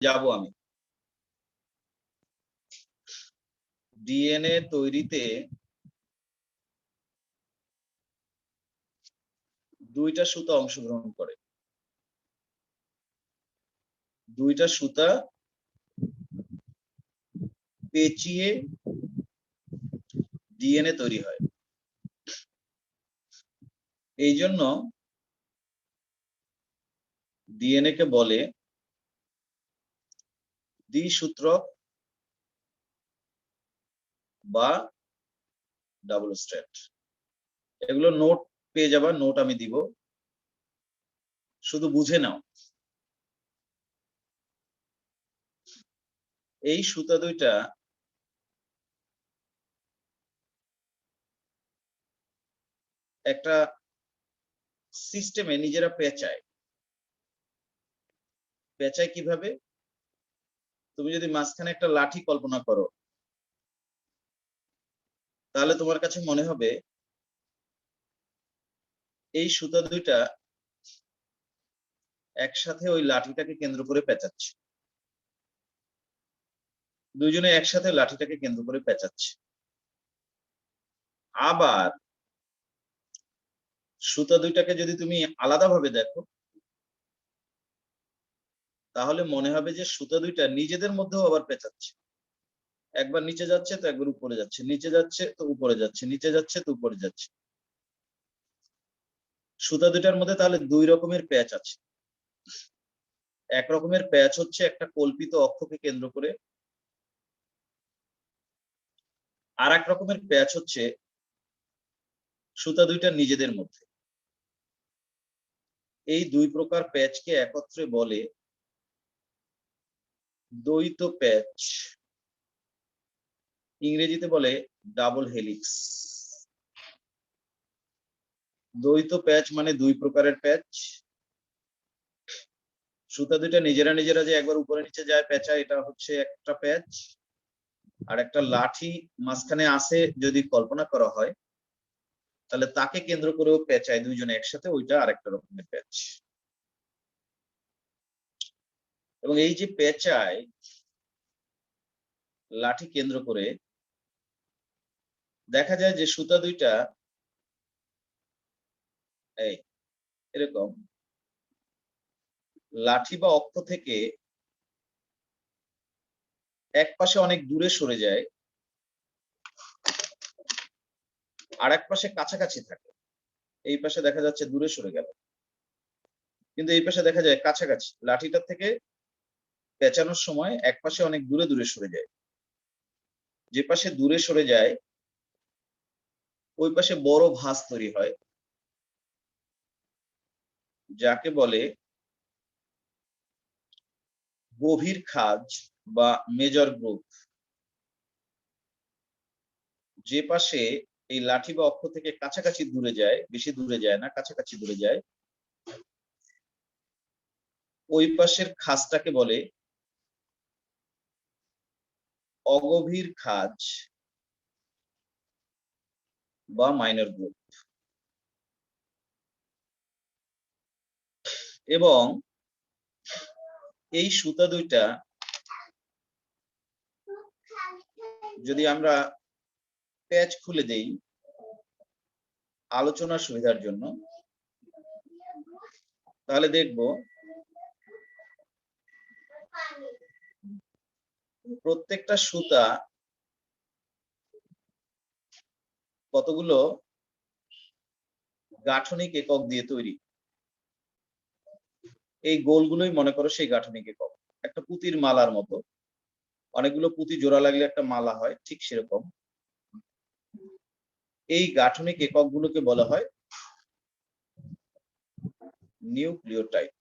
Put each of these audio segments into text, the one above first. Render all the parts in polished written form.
যাব আমি। ডিএনএ তৈরিতে দুইটা সুতা অংশগ্রহণ করে। দুইটা সুতা পেঁচিয়ে ডিএনএ তৈরি হয়। এই জন্য ডিএনএ কে বলে দ্বিসূত্রক বা ডাবল স্ট্র্যান্ড। এগুলো নোট পেয়ে যাবা, নোট আমি দিব, শুধু বুঝে নাও। এই সুতা দুইটা একটা সিস্টেমে নিজেরা পেঁচায়। পেঁচায় কিভাবে? তুমি যদি মাঝখানে একটা লাঠি কল্পনা করো, তাহলে তোমার কাছে মনে হবে এই সুতা দুইটা একসাথে ওই লাঠিটাকে কেন্দ্র করে পেঁচাচ্ছে। দুইজনে একসাথে লাঠিটাকে কেন্দ্র করে পেঁচাচ্ছে। আবার সুতা দুইটাকে যদি তুমি আলাদাভাবে দেখো, তাহলে মনে হবে যে সুতা দুইটা নিজেদের মধ্যেও আবার পেঁচাচ্ছে। একবার নিচে যাচ্ছে তো একবার উপরে যাচ্ছে, নিচে যাচ্ছে তো উপরে যাচ্ছে, নিচে যাচ্ছে তো উপরে যাচ্ছে। সুতা দুইটার মধ্যে তাহলে দুই রকমের প্যাচ আছে। এক রকমের প্যাচ হচ্ছে একটা কল্পিত অক্ষকে কেন্দ্র করে, আর এক রকমের প্যাচ হচ্ছে সুতা দুইটা নিজেদের মধ্যে। এই দুই প্রকার প্যাচকে একত্রে বলে দ্বৈত প্যাচ। ইংরেজিতে বলে ডাবল হেলিক্স। দ্বৈত প্যাচ মানে দুই প্রকারের প্যাচ। সুতা দুইটা নিজেরা নিজেরা যে একবার উপরে নিচে যায় পেঁচা, এটা হচ্ছে একটা প্যাচ। আর একটা লাঠি মাঝখানে আসে যদি কল্পনা করা হয়, তাহলে তাকে কেন্দ্র করেও পেঁচায় দুইজনে একসাথে, ওইটা আরেকটা রকমের প্যাচ। এবং এই যে পেঁচায় লাঠি কেন্দ্র করে, দেখা যায় যে সুতা দুইটা এই এরকম লাঠি বা অক্ষ থেকে এক পাশে অনেক দূরে সরে যায়, আর এক পাশে কাছাকাছি থাকে। এই পাশে দেখা যাচ্ছে দূরে সরে গেল, কিন্তু এই পাশে দেখা যায় কাছাকাছি। লাঠিটা থেকে পেঁচানোর সময় এক পাশে অনেক দূরে দূরে সরে যায়। যে পাশে দূরে সরে যায় ওই পাশে বড় ভাঁজ তৈরি হয়, যাকে বলে গভীর খাঁজ বা মেজর গ্রুভ। যে পাশে এই লাঠি বা অক্ষ থেকে কাছাকাছি দূরে যায়, বেশি দূরে যায় না, কাছাকাছি দূরে যায়, ওই পাশের খাঁজটাকে বলে অগভীর খাঁজ বা মাইনর গ্রুভ। এবং এই সুতা দুইটা যদি আমরা প্যাচ খুলে দেই আলোচনার সুবিধার জন্য, তাহলে দেখব প্রত্যেকটা সুতা কতগুলো গাঠনিক একক দিয়ে তৈরি। এই গোলগুলোই মনে করো সেই গাঠনিক একক। একটা পুঁতির মালার মতো, অনেকগুলো পুঁতি জোড়া লাগলে একটা মালা হয়, ঠিক সেরকম এই গাঠনিক এককগুলোকে বলা হয় নিউক্লিওটাইড।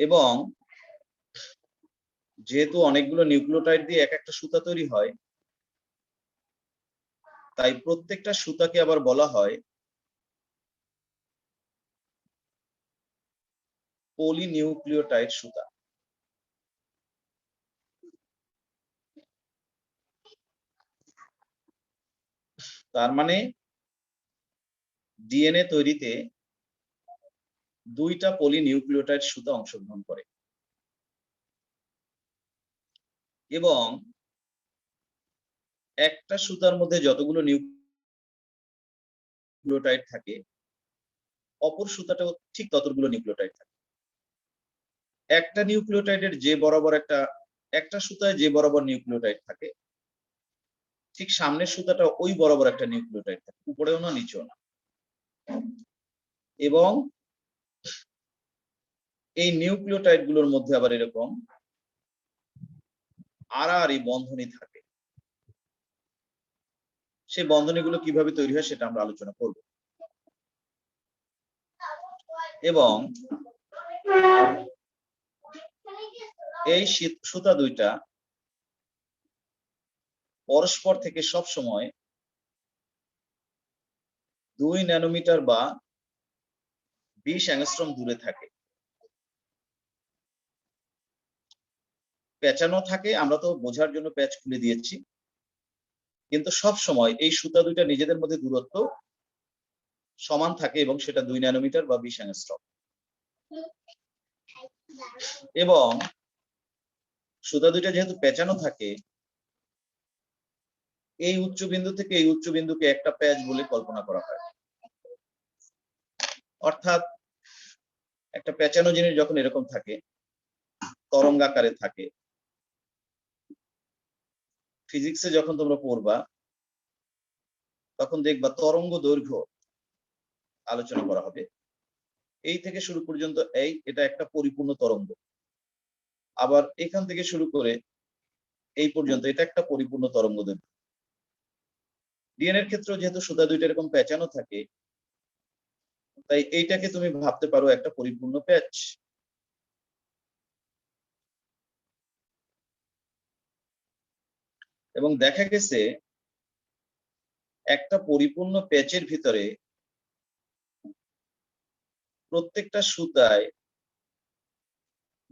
এবং যেহেতু অনেকগুলো নিউক্লিওটাইড দিয়ে এক একটা সুতা তৈরি হয়, তাই প্রত্যেকটা সুতাকে আবার বলা হয় পলিনিউক্লিওটাইড সুতা। তার মানে ডিএনএ তৈরিতে 2টা পলিনিউক্লিওটাইড সুতা অংশগ্রহণ করে এবং একটা সুতার মধ্যে যতগুলো নিউক্লিওটাইড থাকে অপর সুতাটাও ঠিক ততগুলো নিউক্লিওটাইড থাকে। একটা নিউক্লিওটাইডের যে বরাবর একটা সুতায় যে বরাবর নিউক্লিওটাইড থাকে ঠিক সামনের সুতাটা ওই বরাবর একটা নিউক্লিওটাইড থাকে, উপরেও না নিচেও না। এবং এই নিউক্লিওটাইড গুলোর মধ্যে আবার এরকম আড়াআড়ি বন্ধনী থাকে। সেই বন্ধনীগুলো কিভাবে তৈরি হয় সেটা আমরা আলোচনা করব। এবং এই সুতা দুইটা পরস্পর থেকে সব সময় 2 ন্যানোমিটার বা 20 অ্যাংস্ট্রম দূরে থাকে। পেঁচানো থাকে, আমরা তো বোঝার জন্য প্যাচ খুলে দিয়েছি, কিন্তু সব সময় এই সুতা দুইটা নিজেদের মধ্যে দূরত্ব সমান থাকে এবং সেটা 2 ন্যানোমিটার বা 20 অ্যাংস্ট্রম। এবং সুতা দুইটা যেহেতু পেঁচানো থাকে, এই উচ্চবিন্দু থেকে এই উচ্চবিন্দুকে একটা প্যাচ বলে কল্পনা করা হয়। অর্থাৎ একটা পেঁচানো জিনিস যখন এরকম থাকে, তরঙ্গাকারে থাকে, ফিজিক্সে যখন তোমরা পড়বা তখন দেখবা তরঙ্গ দৈর্ঘ্য আলোচনা করা হবে। এই থেকে শুরু পর্যন্ত এটা একটা পরিপূর্ণ তরঙ্গ, আবার এখান থেকে শুরু করে এই পর্যন্ত এটা একটা পরিপূর্ণ তরঙ্গ দৈর্ঘ্য। ডিএনএর ক্ষেত্রে যেহেতু সুতা দুইটা এরকম পেঁচানো থাকে, তাই এইটাকে তুমি ভাবতে পারো একটা পরিপূর্ণ প্যাচ। এবং দেখা গেছে একটা পরিপূর্ণ প্যাচের ভিতরে প্রত্যেকটা সুতায়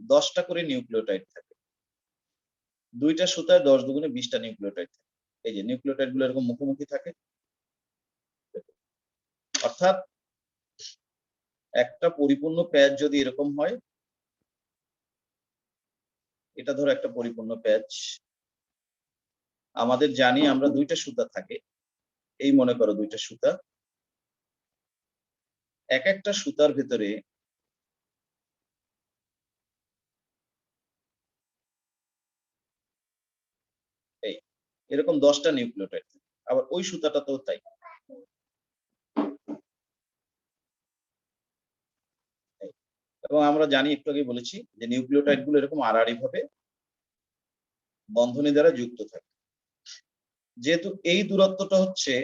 10টা করে নিউক্লিওটাইড থাকে। 2টা সুতায় 10 দুগুণে 20টা নিউক্লিওটাইড থাকে। এই যে নিউক্লিওটাইড গুলো এরকম মুখোমুখি থাকে। অর্থাৎ একটা পরিপূর্ণ প্যাচ যদি এরকম হয়, এটা ধরো একটা পরিপূর্ণ প্যাচ, আমাদের জানি আমরা 2টা সুতা থাকে, এই মনে করো 2টা সুতা, এক একটা সুতার ভেতরে এই এরকম 10টা নিউক্লিওটাইড থাকে। আবার ওই সুতাটাতেও তাই। এবং আমরা জানি, একটু আগে বলেছি যে নিউক্লিওটাইড গুলো এরকম আড়াআড়ি ভাবে বন্ধনী দ্বারা যুক্ত থাকে। যেহেতু এই দূরত্বটা হচ্ছে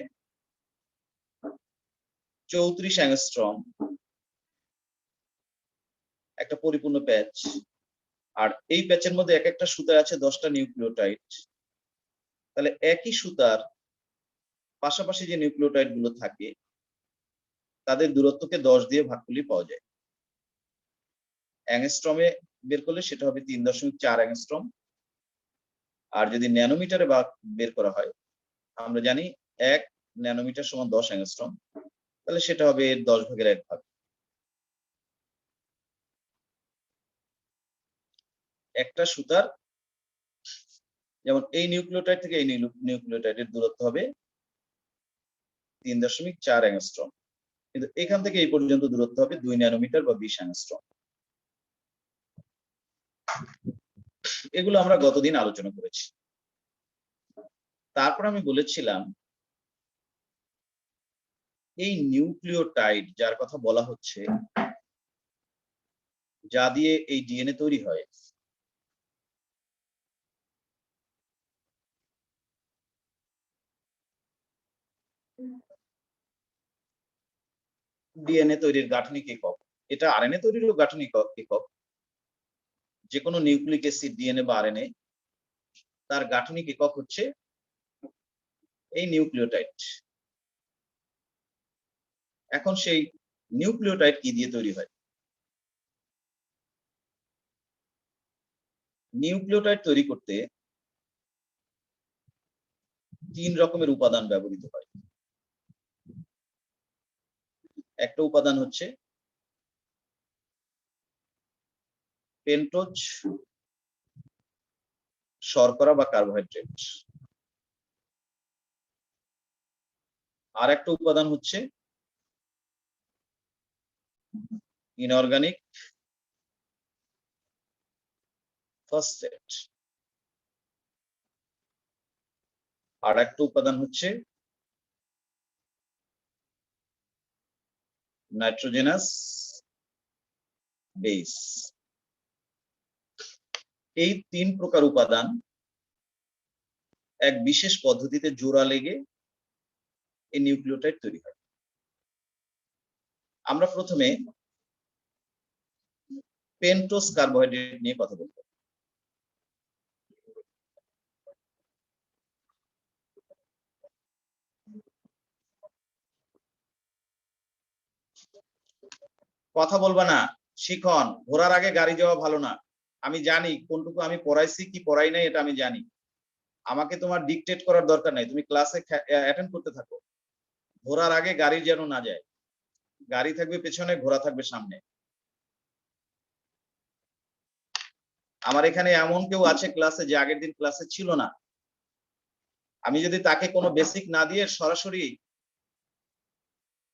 34 অ্যাংস্ট্রম, একটা পরিপূর্ণ প্যাচ, আর এই প্যাচের মধ্যে এক একটা সুতায় আছে 10টা নিউক্লিওটাইড, তাহলে একই সুতার পাশাপাশি যে নিউক্লিওটাইড গুলো থাকে তাদের দূরত্বকে 10 দিয়ে ভাগ করলে পাওয়া যায়। অ্যাংস্ট্রমে বের করলে সেটা হবে 3.4 অ্যাংস্ট্রম। আর যদি ন্যানোমিটারে বের করা হয়, আমরা জানি 1 ন্যানোমিটার সমান 10 অ্যাংস্ট্রম, তাহলে সেটা হবে এর 10 ভাগের 1 ভাগ। একটা সুতার, যেমন এই নিউক্লিওটাইড থেকে এই নিউক্লিওটাইডের দূরত্ব হবে 3.4 অ্যাংস্ট্রম, কিন্তু এখান থেকে এই পর্যন্ত দূরত্ব হবে 2 ন্যানোমিটার বা 20 অ্যাংস্ট্রম। এগুলো আমরা গতদিন আলোচনা করেছি। তারপর আমি বলেছিলাম এই নিউক্লিওটাইড যার কথা বলা হচ্ছে, যা দিয়ে এই ডিএনএ তৈরি হয়, ডিএনএ তৈরির গাঠনিক একক, এটা আরএনএ তৈরিরও গাঠনিক একক। যে কোনো নিউক্লিক অ্যাসিড, ডিএনএ বা আরএনএ, তার গাঠনিক একক হচ্ছে এই নিউক্লিওটাইড। এখন সেই নিউক্লিওটাইড কি দিয়ে তৈরি হয়? নিউক্লিওটাইড তৈরি করতে 3 রকমের উপাদান ব্যবহৃত হয়। একটা উপাদান হচ্ছে পেন্টোজ শর্করা বা কার্বোহাইড্রেট। আর একটা উপাদান হচ্ছে ইনঅর্গানিক ফসফেট। আর একটা উপাদান হচ্ছে নাইট্রোজেনাস বেস। এই 3 প্রকার উপাদান এক বিশেষ পদ্ধতিতে জোড়া লেগে এই নিউক্লিওটাইড তৈরি হয়। আমরা প্রথমে পেন্টোজ কার্বোহাইড্রেট নিয়ে কথা বলবো। কথা বলবা না, শিখন। ঘোরার আগে গাড়ি যাওয়া ভালো না। আমি জানি কোনটুকু আমি পড়াইছি কি পড়াই নাই, এটা আমি জানি। আমাকে তোমার ডিকটেট করার দরকার নাই, তুমি ক্লাসে অ্যাটেন্ড করতে থাকো। ঘোরার আগে গাড়ি যেন না যায়। গাড়ি থাকবে পেছনে, ঘোড়া থাকবে সামনে। আমার এখানে এমন কেউ আছে ক্লাসে যে আগের দিন ক্লাসে ছিল না। আমি যদি তাকে কোনো বেসিক না দিয়ে সরাসরি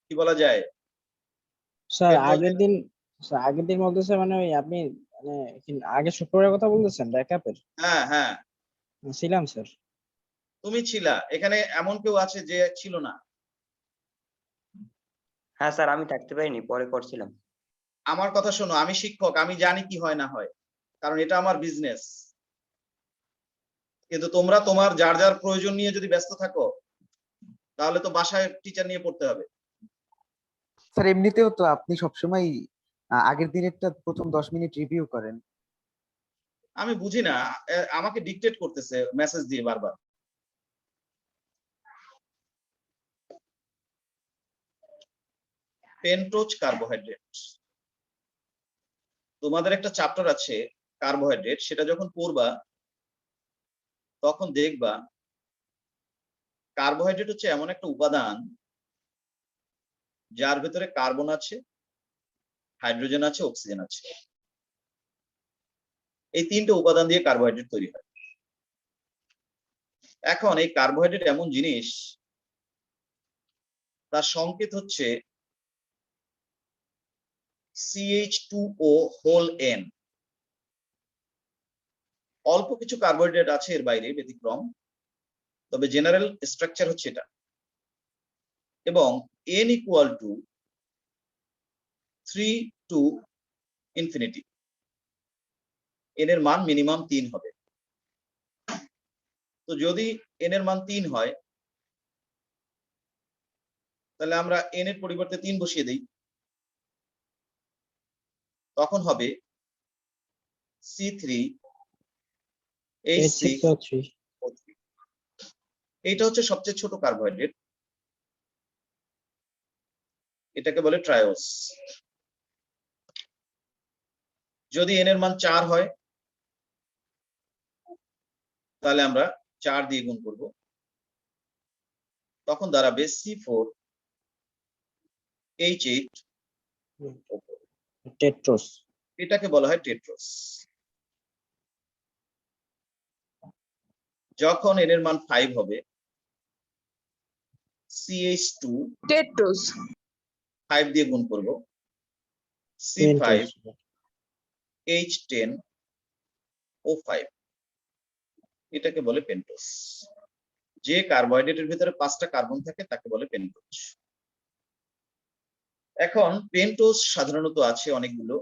কি বলা যায়, স্যার আগের দিন বলতেছে মানে ওই আপনি মানে আগে শুক্রবারের কথা বলতেছেন ব্যাকআপের? হ্যাঁ হ্যাঁ ছিলাম স্যার। তুমি ছিলা। এখানে এমন কেউ আছে যে ছিল না? হ্যাঁ স্যার, আমি থাকতে পারিনি, পরে করছিলাম। আমার কথা শোনো, আমি শিক্ষক, আমি জানি কি হয় না হয়, কারণ এটা আমার বিজনেস। কিন্তু তোমরা তোমার যার যার প্রয়োজন নিয়ে যদি ব্যস্ত থাকো তাহলে তো বাসায় টিচার নিয়ে পড়তে হবে। স্যার এমনিতেও তো আপনি সবসময় আগের দিনেরটা প্রথম 10 মিনিট রিভিউ করেন। আমি বুঝি না, আমাকে ডিকটেট করতেছে মেসেজ দিয়ে বারবার। পেন্টোজ কার্বোহাইড্রেট, তোমাদের একটা চ্যাপ্টার আছে কার্বোহাইড্রেট, সেটা যখন পড়বা তখন দেখবা কার্বোহাইড্রেট হচ্ছে এমন একটা উপাদান যার ভেতরে কার্বন আছে, হাইড্রোজেন আছে, অক্সিজেন আছে। এই 3টে উপাদান দিয়ে কার্বোহাইড্রেট তৈরি হয়। এখন এই কার্বোহাইড্রেট এমন জিনিস, তার সংকেত হচ্ছে CH2O হোল N। অল্প কিছু কার্বোহাইড্রেট আছে এর বাইরে ব্যতিক্রম, তবে জেনারেল স্ট্রাকচার হচ্ছে এটা। এবং N equal to 3 to infinity. N এর মান মিনিমাম 3 হবে। তো যদি N এর মান 3 হয় তাহলে আমরা N এর পরিবর্তে 3 বসিয়ে দেই, তখন হবে C3H6O3। এইটা হচ্ছে সবচেয়ে ছোট কার্বোহাইড্রেট, এটাকে বলে ট্রায়োস। যদি N এর মান 4 হয় তাহলে আমরা 4 দিয়ে গুণ করব, তখন দাঁড়াবে C4H8। টেট্রোস। এটাকে বলা হয় টেট্রোস। যখন N এর মান 5 হবে CH2 টেট্রোস। 5 দিয়ে গুণ করব, C5H10O5। এটাকে বলে পেন্টোজ। যে কার্বোহাইড্রেটের ভিতরে 5টা কার্বন থাকে তাকে বলে পেন্টোজ। এখন পেন্টোজ সাধারণত আছে অনেকগুলো।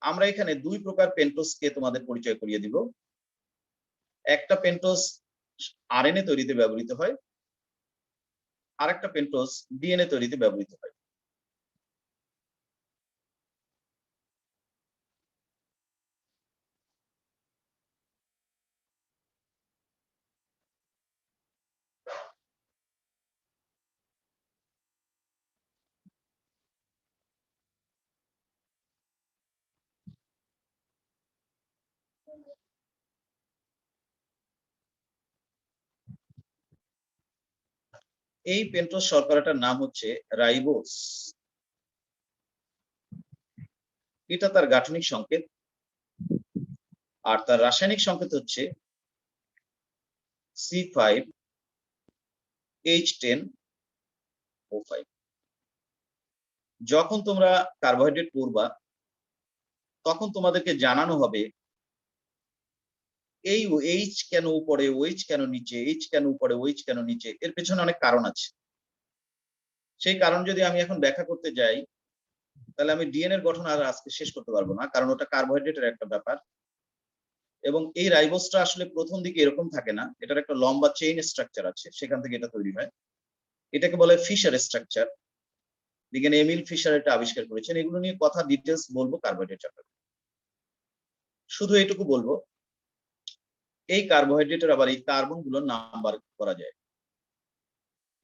আমরা এখানে 2 প্রকার পেন্টোজকে তোমাদের পরিচয় করিয়ে দিব। একটা পেন্টোজ আরএনএ তৈরিতে ব্যবহৃত হয়, আর একটা পেন্টোজ ডিএনএ তৈরিতে ব্যবহৃত হয়। এই পেন্টোজ শর্করাটার নাম হচ্ছে রাইবোজ। এটা তার গাঠনিক সংকেত। আর তার রাসায়নিক সংকেত হচ্ছে C5H10O5। যখন তোমরা কার্বোহাইড্রেট পড়বা তখন তোমাদেরকে জানানো হবে এই এইচ কেন উপরে, ওইচ কেন নিচে, এইচ কেন উপরে, ওইচ কেন নিচে, এর পেছনে অনেক কারণ আছে। সেই কারণ যদি আমি এখন ব্যাখ্যা করতে যাই তাহলে আমি ডিএনএর গঠন আর আজকে শেষ করতে পারবো না, কারণ ওটা কার্বোহাইড্রেটের একটা ব্যাপার। এবং এই রাইবোসটা আসলে প্রথম দিকে এরকম থাকে না, এটার একটা লম্বা চেইন স্ট্রাকচার আছে, সেখান থেকে এটা তৈরি হয়। এটাকে বলে ফিশার স্ট্রাকচার। বিজ্ঞানী এমিল ফিশার এটা আবিষ্কার করেছেন। এগুলো নিয়ে কথা ডিটেলস বলবো কার্বোহাইড্রেট চ্যাপ্টারে। শুধু এইটুকু বলবো, এই কার্বোহাইড্রেটের আবার এই কার্বন গুলো নাম্বার করা যায়।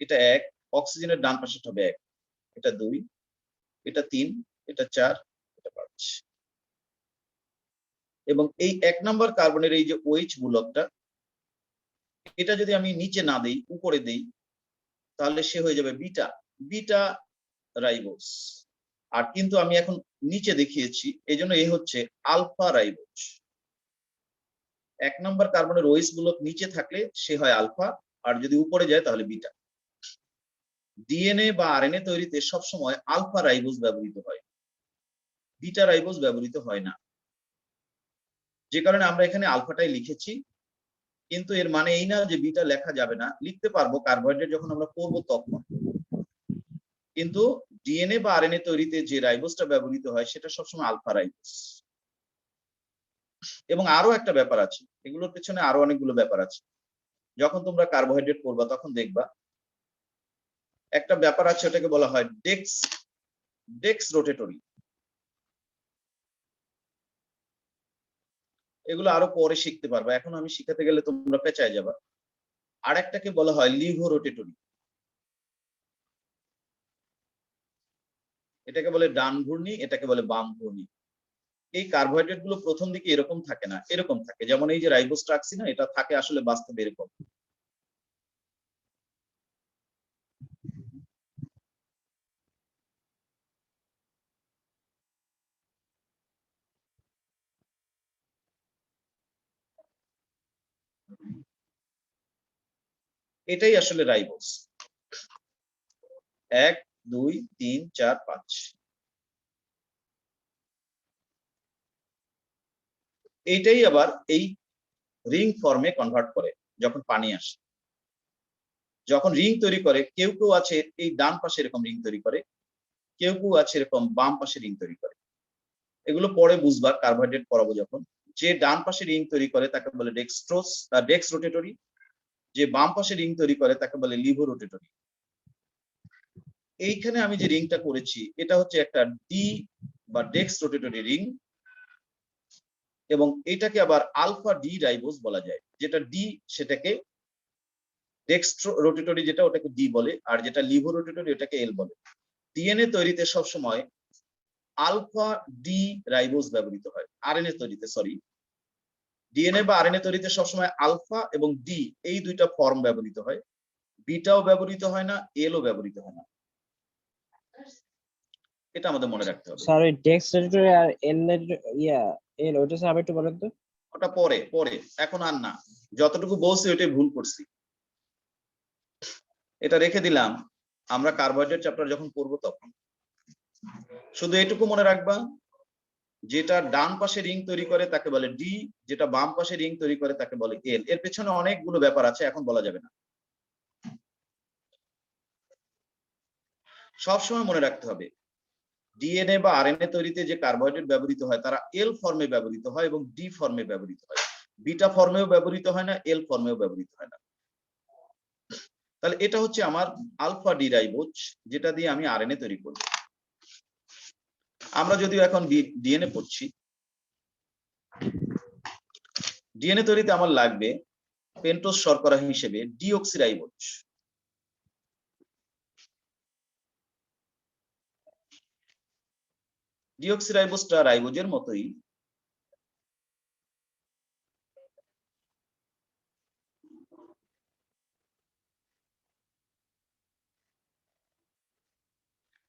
এটা 1, অক্সিজেনের ডান পাশে হবে 1, এটা 2, এটা 3, এটা 4, এটা 5। এবং এই 1 নাম্বার কার্বনের এই যে OH মূলকটা, এটা যদি আমি নিচে না দেই, উপরে দেই, তাহলে সে হয়ে যাবে বিটা, বিটা রাইবোস। আর কিন্তু আমি এখন নিচে দেখিয়েছি, এইজন্য এই হচ্ছে আলফা রাইবোস। 1 নাম্বার কার্বনের OH মূলক নিচে থাকলে সে হয় আলফা, আর যদি উপরে যায় তাহলে বিটা। ডিএনএ বা আরএনএ তৈরিতে সবসময় আলফা রাইবোস ব্যবহৃত হয়, বিটা রাইবোস ব্যবহৃত হয় না। যে কারণে আমরা এখানে আলফাটাই লিখেছি, কিন্তু এর মানে এই না যে বিটা লেখা যাবে না, লিখতে পারবো কার্বোহাইড্রেট যখন আমরা পড়বো তখন। কিন্তু ডিএনএ বা আরএনএ তৈরিতে যে রাইবোসটা ব্যবহৃত হয় সেটা সবসময় আলফা রাইবোস। এবং আরো একটা ব্যাপার আছে, এগুলোর পেছনে আরো অনেকগুলো ব্যাপার আছে। যখন তোমরা কার্বোহাইড্রেট পড়বা তখন দেখবা একটা ব্যাপার আছে, ওটাকে বলা হয় ডেক্স রোটেটরি। এগুলো আরো পরে শিখতে পারবা, এখন আমি শিখাতে গেলে তোমরা পেঁচায় যাবা। আর একটাকে বলা হয় লিভো রোটেটরি। এটাকে বলে ডান ঘূর্ণি, এটাকে বলে বাম ঘূর্ণি। এই কার্বোহাইড্রেট গুলো প্রথম দিকে এরকম থাকে না, এরকম থাকে। যেমন এই যে রাইবোসটা আঁকছি না, এটা থাকে আসলে বাস্তবে এরকম। এটাই আসলে রাইবোস। 1, 2, 3, 4, 5। এইটাই আবার এই রিং ফর্মে কনভার্ট করে যখন পানি আসে। যখন রিং তৈরি করে, কেউ কেউ আছে এই ডান পাশে এরকম রিং তৈরি করে, কেউ কেউ আছে এরকম বাম পাশে রিং তৈরি করে। এগুলো পরে বুঝবা কার্বোহাইড্রেট পড়াবো যখন। যে ডান পাশে রিং তৈরি করে তাকে বলে ডেক্স রোটেটরি, যে বাম পাশে রিং তৈরি করে তাকে বলে লিভো রোটেটরি। এইখানে আমি যে রিংটা করেছি এটা হচ্ছে একটা ডি বা ডেক্স রোটেটরি রিং, এবং এটাকে আবার আলফা ডি রাইবোস বলা যায়। যেটা ডি সেটাকে ডেক্সট্রো রোটেটরি, যেটা ওটাকে ডি বলে, আর যেটা লিভো রোটেটরি ওটাকে এল বলে। ডিএনএ তৈরিতে সবসময় আলফা ডি রাইবোস ব্যবহৃত হয়। আরএনএ তৈরিতে, সরি, ডিএনএ বা আরএনএ তৈরিতে সবসময় আলফা এবং ডি এই দুইটা ফর্ম ব্যবহৃত হয়, বিটাও ব্যবহৃত হয় না, এলও ব্যবহৃত হয় না। এটা আমাদের মনে রাখতে হবে। স্যার ওই ডেক্স রোটেটরি আর এল এর এল ওটা স্যার আবার একটু বলেন তো। ওটা পরে পরে, এখন আর না। যতটুকু বলছি ওইটাই ভুল করছি, এটা রেখে দিলাম আমরা কার্বোহাইড্রেট চ্যাপ্টার যখন পড়বো তখন। শুধু এটুকু মনে রাখবা, যেটা ডান পাশে রিং তৈরি করে তাকে বলে ডি, যেটা বাম পাশে রিং তৈরি করে তাকে বলে এল। এর পেছনে অনেকগুলো ব্যাপার আছে, এখন বলা যাবে না। সবসময় মনে রাখতে হবে ডিএনএ বা আরএনএ তৈরিতে যে কার্বোহাইড্রেট ব্যবহৃত হয় তারা এল ফর্মে ব্যবহৃত হয় এবং ডি ফর্মে ব্যবহৃত হয়, বিটা ফর্মেও ব্যবহৃত হয় না, এল ফর্মেও ব্যবহৃত হয় না। তাহলে এটা হচ্ছে আমার আলফা ডি রাইবোজ, যেটা দিয়ে আমি আরএনএ তৈরি করব। আমরা যদিও এখন ডিএনএ পড়ছি, ডিএনএ তৈরিতে আমার লাগবে পেন্টোজ শর্করা হিসেবে ডিঅক্সিরাইবোজ। ডিঅক্সিরাইবোজটা রাইবোজের মতোই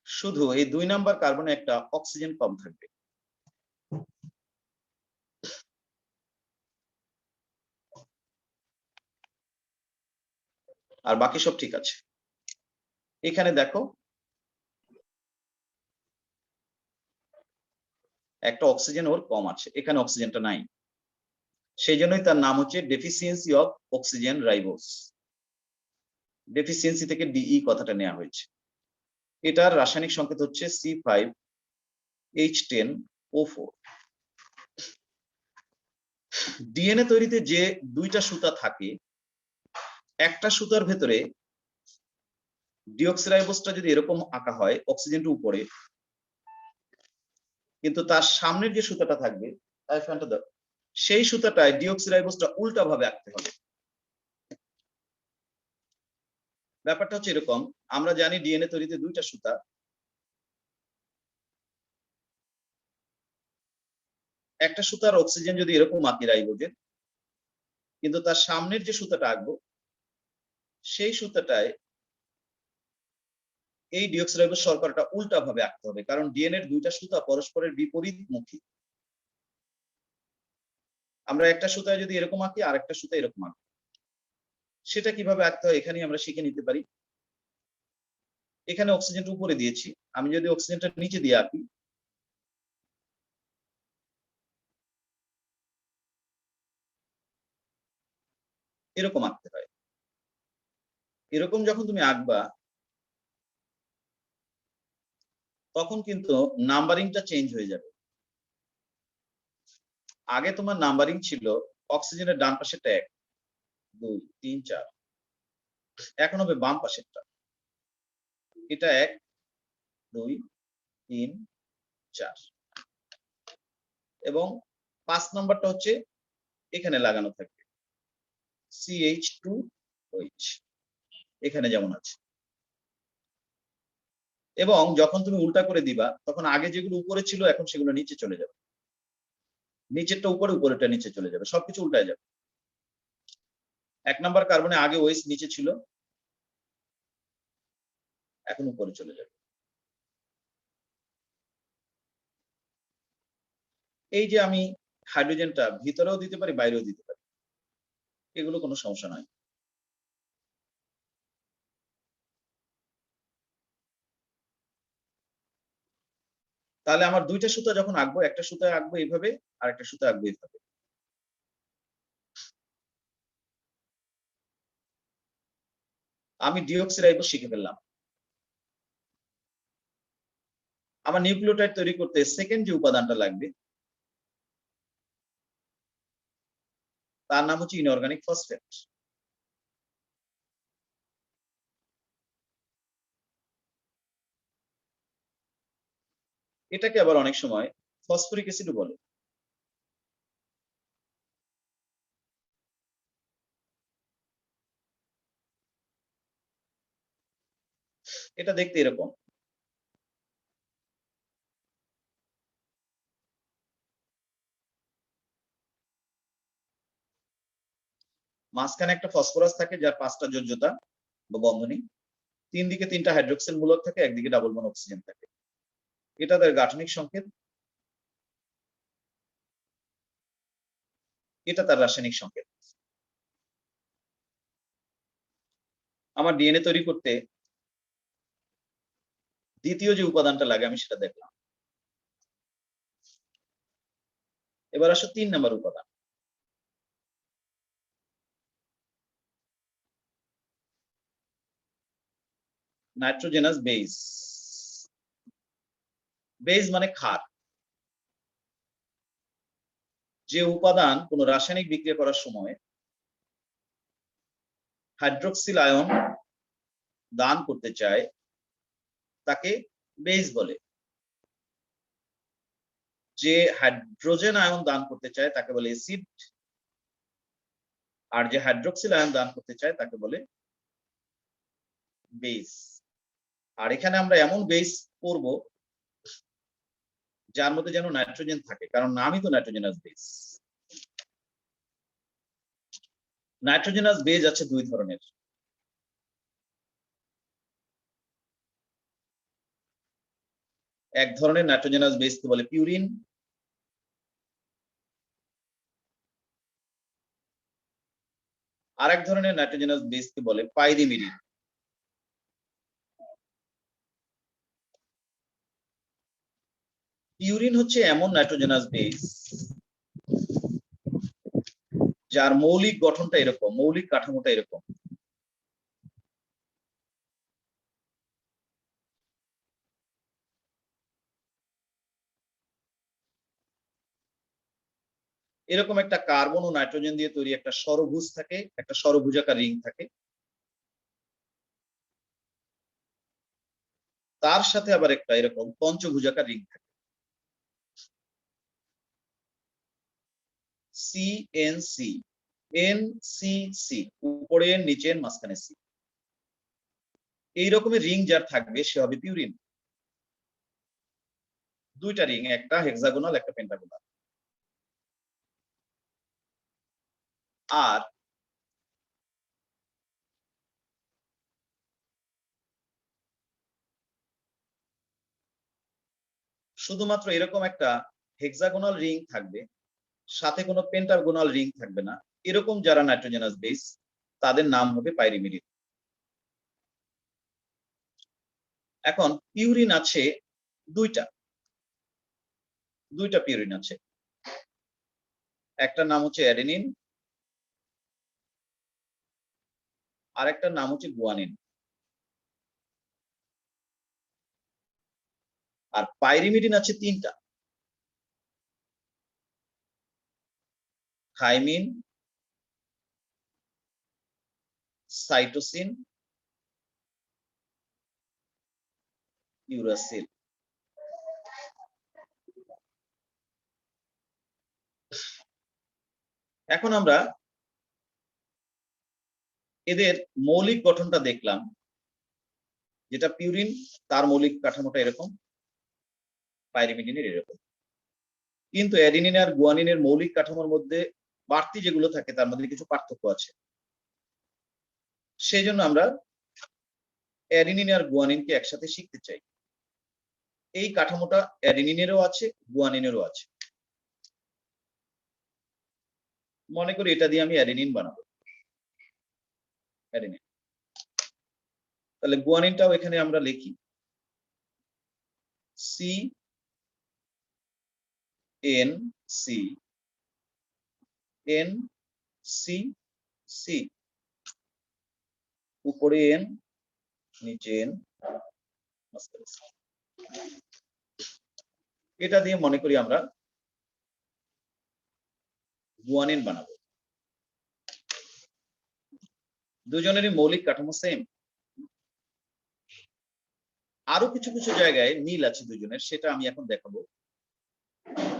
শুধু এই 2 নাম্বার কার্বনে একটা অক্সিজেন কম থাকবে। আর বাকি সব ঠিক আছে। এখানে দেখো একটা অক্সিজেন ওর কম আছে, এখানে অক্সিজেনটা নাই, সেই জন্যই তার নাম হচ্ছে deficiency of oxygen ribose. Deficiency থেকে ডিই কথাটা নেওয়া হয়েছে। এটার রাসায়নিক সংকেত হচ্ছে C5H10O4। ডিএনএ তৈরিতে যে দুইটা সুতা থাকে, একটা সুতার ভেতরে ডিঅক্সিরাইবোজটা যদি এরকম আঁকা হয়, অক্সিজেনটা উপরে, কিন্তু তার সামনের যে সুতাটা থাকবে, সেই সুতাটায় ডিঅক্সিরাইবোজটা উল্টা ভাবে আঁকতে হবে। ব্যাপারটা হচ্ছে এরকম, আমরা জানি ডিএনএ তৈরিতে দুইটা সুতা, একটা সুতার অক্সিজেন যদি এরকম আঁকি রাইবোজের, কিন্তু তার সামনের যে সুতাটা আঁকবো সেই সুতাটায় এই ডিঅক্সিরাইবোজ শর্করাটা উল্টা ভাবে আঁকতে হবে, কারণ ডিএনএ এর দুইটা সুতা পরস্পরের বিপরীতমুখী। আমরা একটা সুতায় যদি এরকম আঁকি আর একটা সুতা এরকম আঁকি, সেটা কিভাবে আঁকতে হয় এখানেই আমরা শিখে নিতে পারি। এখানে অক্সিজেনটা উপরে দিয়েছি, আমি যদি অক্সিজেনটা নিচে দিয়ে আঁকি, এরকম আঁকতে হয়। এরকম যখন তুমি আঁকবা তখন কিন্তু নাম্বারিংটা চেঞ্জ হয়ে যাবে। আগে তোমার নাম্বারিং ছিল অক্সিজেনের ডান পাশেরটা 1 2 3 4, এখন হবে বাম পাশেরটা, এটা 1 2 3 4, এবং 5 নাম্বারটা হচ্ছে এখানে লাগানো থাকবে CH2OH, এখানে যেমন আছে। এবং যখন তুমি উল্টা করে দিবা তখন আগে যেগুলো উপরে ছিল এখন সেগুলো নিচে চলে যাবে, নিচেরটা উপরে, উপরেরটা নিচে চলে যাবে, সবকিছু উল্টায় যাবে। 1 নাম্বার কার্বনে আগে ওএইচ নিচে ছিল, এখন উপরে চলে যাবে। এই যে আমি হাইড্রোজেনটা ভিতরেও দিতে পারি বাইরেও দিতে পারি, এগুলো কোনো সমস্যা নয়। তাহলে আমার দুইটা সুতা যখন আঁকবো, একটা সুতায় আঁকবো এইভাবে আর একটা সুতা আঁকবো এইভাবে। আমি ডিঅক্সিরাইবোজ শিখে ফেললাম। আমার নিউক্লিওটাইড তৈরি করতে সেকেন্ড যে উপাদানটা লাগবে তার নাম হচ্ছে ইনঅর্গানিক ফসফেট। এটাকে আবার অনেক সময় ফসফরিক অ্যাসিডও বলে। এটা দেখতে এরকম, মাঝখানে একটা ফসফরাস থাকে যার 5টা যোজ্যতা বা বন্ধনী, 3 দিকে 3টা হাইড্রোক্সিল মূলক থাকে, একদিকে ডাবল বন্ড অক্সিজেন থাকে। এটা তার গাঠনিক সংকেত, এটা তার রাসায়নিক সংকেত। আমার ডিএনএ তৈরি করতে দ্বিতীয় যে উপাদানটা লাগে আমি সেটা দেখলাম। এবার আসো 3 নাম্বার উপাদান। Nitrogenous base. বেস মানে ক্ষার। যে উপাদান কোনো রাসায়নিক বিক্রিয়া করার সময় হাইড্রোক্সিল আয়ন দান করতে চায় তাকে বেস বলে। যে হাইড্রোজেন আয়ন দান করতে চায় তাকে বলে অ্যাসিড, আর যে হাইড্রোক্সিল আয়ন দান করতে চায় তাকে বলে বেস। আর এখানে আমরা এমন বেস করব যার মধ্যে যেন নাইট্রোজেন থাকে, কারণ নামই তো নাইট্রোজেনাস বেস। নাইট্রোজেনাস বেস আছে 2 ধরনের। এক ধরনের নাইট্রোজেনাস বেসকে বলে পিউরিন, আরেক ধরনের নাইট্রোজেনাস বেসকে বলে পাইরিমিডিন। পিউরিন হচ্ছে এমন নাইট্রোজেনাস বেস যার মৌলিক গঠনটা এরকম, মৌলিক কাঠামোটা এরকম। এরকম একটা কার্বন ও নাইট্রোজেন দিয়ে তৈরি একটা ষড়ভুজ থাকে, একটা ষড়ভুজাকার রিং থাকে। তার সাথে আবার একটা এরকম পঞ্চভুজাকার রিং থাকে, সিএনসি, এনসিসি, উপরে এন, নিচে এন, মাঝখানে সি। এই রকমের রিং যার থাকবে সে হবে পিউরিন। দুইটা রিং, একটা হেক্সাগোনাল, একটা পেন্টাগোনাল। আর শুধুমাত্র এরকম একটা হেক্সাগোনাল রিং থাকবে, সাথে কোনো পেন্টাগোনাল রিং থাকবে না, এরকম যারা নাইট্রোজেনাস বেস তাদের নাম হবে পাইরিমিডিন। এখন পিউরিন আছে দুইটা পিউরিন আছে। একটা নাম হচ্ছে অ্যাডেনিন, আর একটা নাম হচ্ছে গুয়ানিন। আর পাইরিমিডিন আছে তিনটা, থাইমিন, সাইটোসিন, ইউরাসিল। এখন আমরা এদের মৌলিক গঠনটা দেখলাম, যেটা পিউরিন তার মৌলিক কাঠামোটা এরকম, পাইরিমিডিনের এরকম। কিন্তু অ্যাডিনিন আর গুয়ানিনের মৌলিক কাঠামোর মধ্যে বাড়তি যেগুলো থাকে তার মধ্যে কিছু পার্থক্য আছে। সেই জন্য আমরা অ্যাডিনিন আর গুয়ানিনকে একসাথে শিখতে চাই। এই কাঠামোটা অ্যাডিনিনেরও আছে, গুয়ানিনেরও আছে। মনে করি এটা দিয়ে আমি অ্যাডিনিন বানাবো, অ্যাডিনিন। তাহলে গুয়ানিনটাও এখানে আমরা লিখি C N C N C C, উপরে এন, নিচে এন, মাঝখানে সি। এটা দিয়ে মনে করি আমরা গুয়ানিন বানাবো। দুজনেরই মৌলিক কাঠামো সেম। আরো কিছু কিছু জায়গায় মিল আছে দুজনের, সেটা আমি এখন দেখাবো।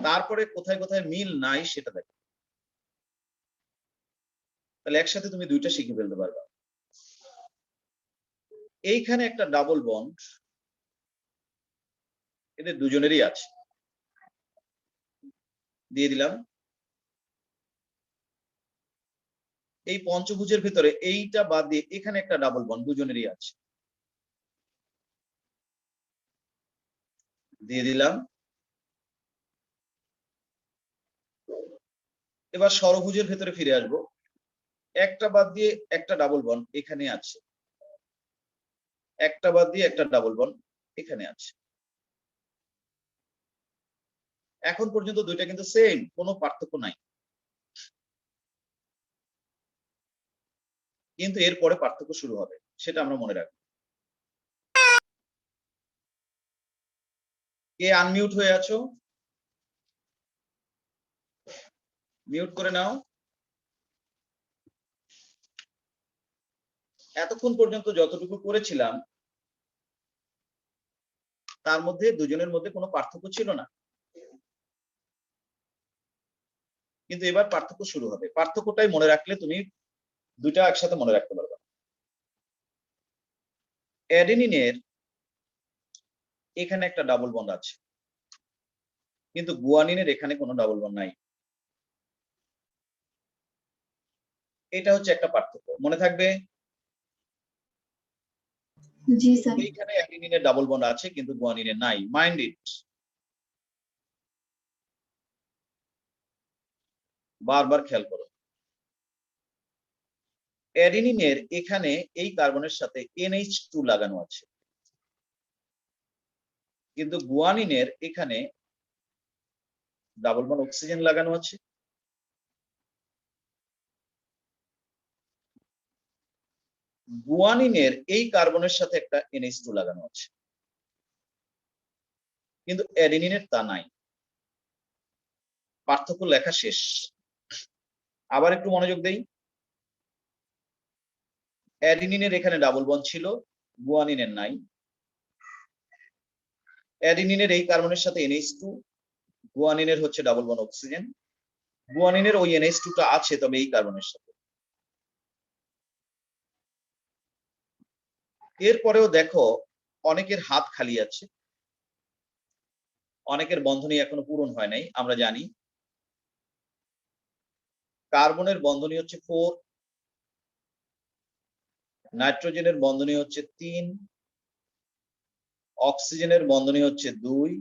তারপরে কোথায় কোথায় মিল নাই সেটা দেখো। তাহলে একসাথে তুমি দুইটা শিখে ফেলতে পারবা। এইখানে একটা ডাবল বন্ড এদের দুজনেরই আছে, দিয়ে দিলাম। এই পঞ্চভুজের ভিতরে এইটা বাদ দিয়ে এখানে একটা ডাবল বন্ড দুজনেরই আছে, দিয়ে দিলাম। এবার ষড়ভুজের ভেতরে ফিরে আসবো। একটা বাদ দিয়ে একটা ডাবল বন্ড এখানে আছে, একটা বাদ দিয়ে একটা ডাবল বন্ড এখানে আছে। এখন পর্যন্ত দুইটা কিন্তু সেম, কোনো পার্থক্য নাই। কিন্তু এরপরে পার্থক্য শুরু হবে, সেটা আমরা মনে রাখবো। কে আনমিউট হয়ে আছো? মিউট করে নাও। এতক্ষণ পর্যন্ত যতটুকু করেছিলাম তার মধ্যে দুজনের মধ্যে কোনো পার্থক্য ছিল না, কিন্তু এবার পার্থক্য শুরু হবে। পার্থক্যটাই মনে রাখলে তুমি দুইটা একসাথে মনে রাখতে পারবে। অ্যাডেনিনের এখানে একটা ডাবল বন্ড আছে, কিন্তু গুয়ানিনের এখানে কোনো ডাবল বন্ড নাই। এটা হচ্ছে একটা পার্থক্য, মনে থাকবে। জি স্যার। এইখানে অ্যাডেনিনের ডাবল বন্ড আছে কিন্তু গুয়ানিনের নাই, মাইন্ড ইট। বারবার খেয়াল করো। অ্যাডিনিনের এখানে এই কার্বনের সাথে NH2 লাগানো আছে, কিন্তু গুয়ানিনের এখানে ডাবল বন্ড অক্সিজেন লাগানো আছে। গুয়ানিনের এই কার্বনের সাথে একটা NH2 লাগানো আছে, কিন্তু অ্যাডিনিনের তা নাই। পার্থক্য লেখা শেষ। আবার একটু মনোযোগ দেই। অ্যাডিনিনের এখানে ডাবল বন্ড ছিল, গুয়ানিনের নাই। অ্যাডিনিনের এই কার্বনের সাথে NH2, গুয়ানিনের হচ্ছে ডাবল বন্ড অক্সিজেন। গুয়ানিনের ওই NH2 টা আছে, তবে এই কার্বনের সাথে। এরপরেও দেখো অনেকের হাত খালি আছে, অনেকের বন্ধনী এখনো পূরণ হয় নাই। আমরা জানি কার্বনের বন্ধনী হচ্ছে 4, নাইট্রোজেনের বন্ধনী হচ্ছে 3, অক্সিজেনের বন্ধনী হচ্ছে 2,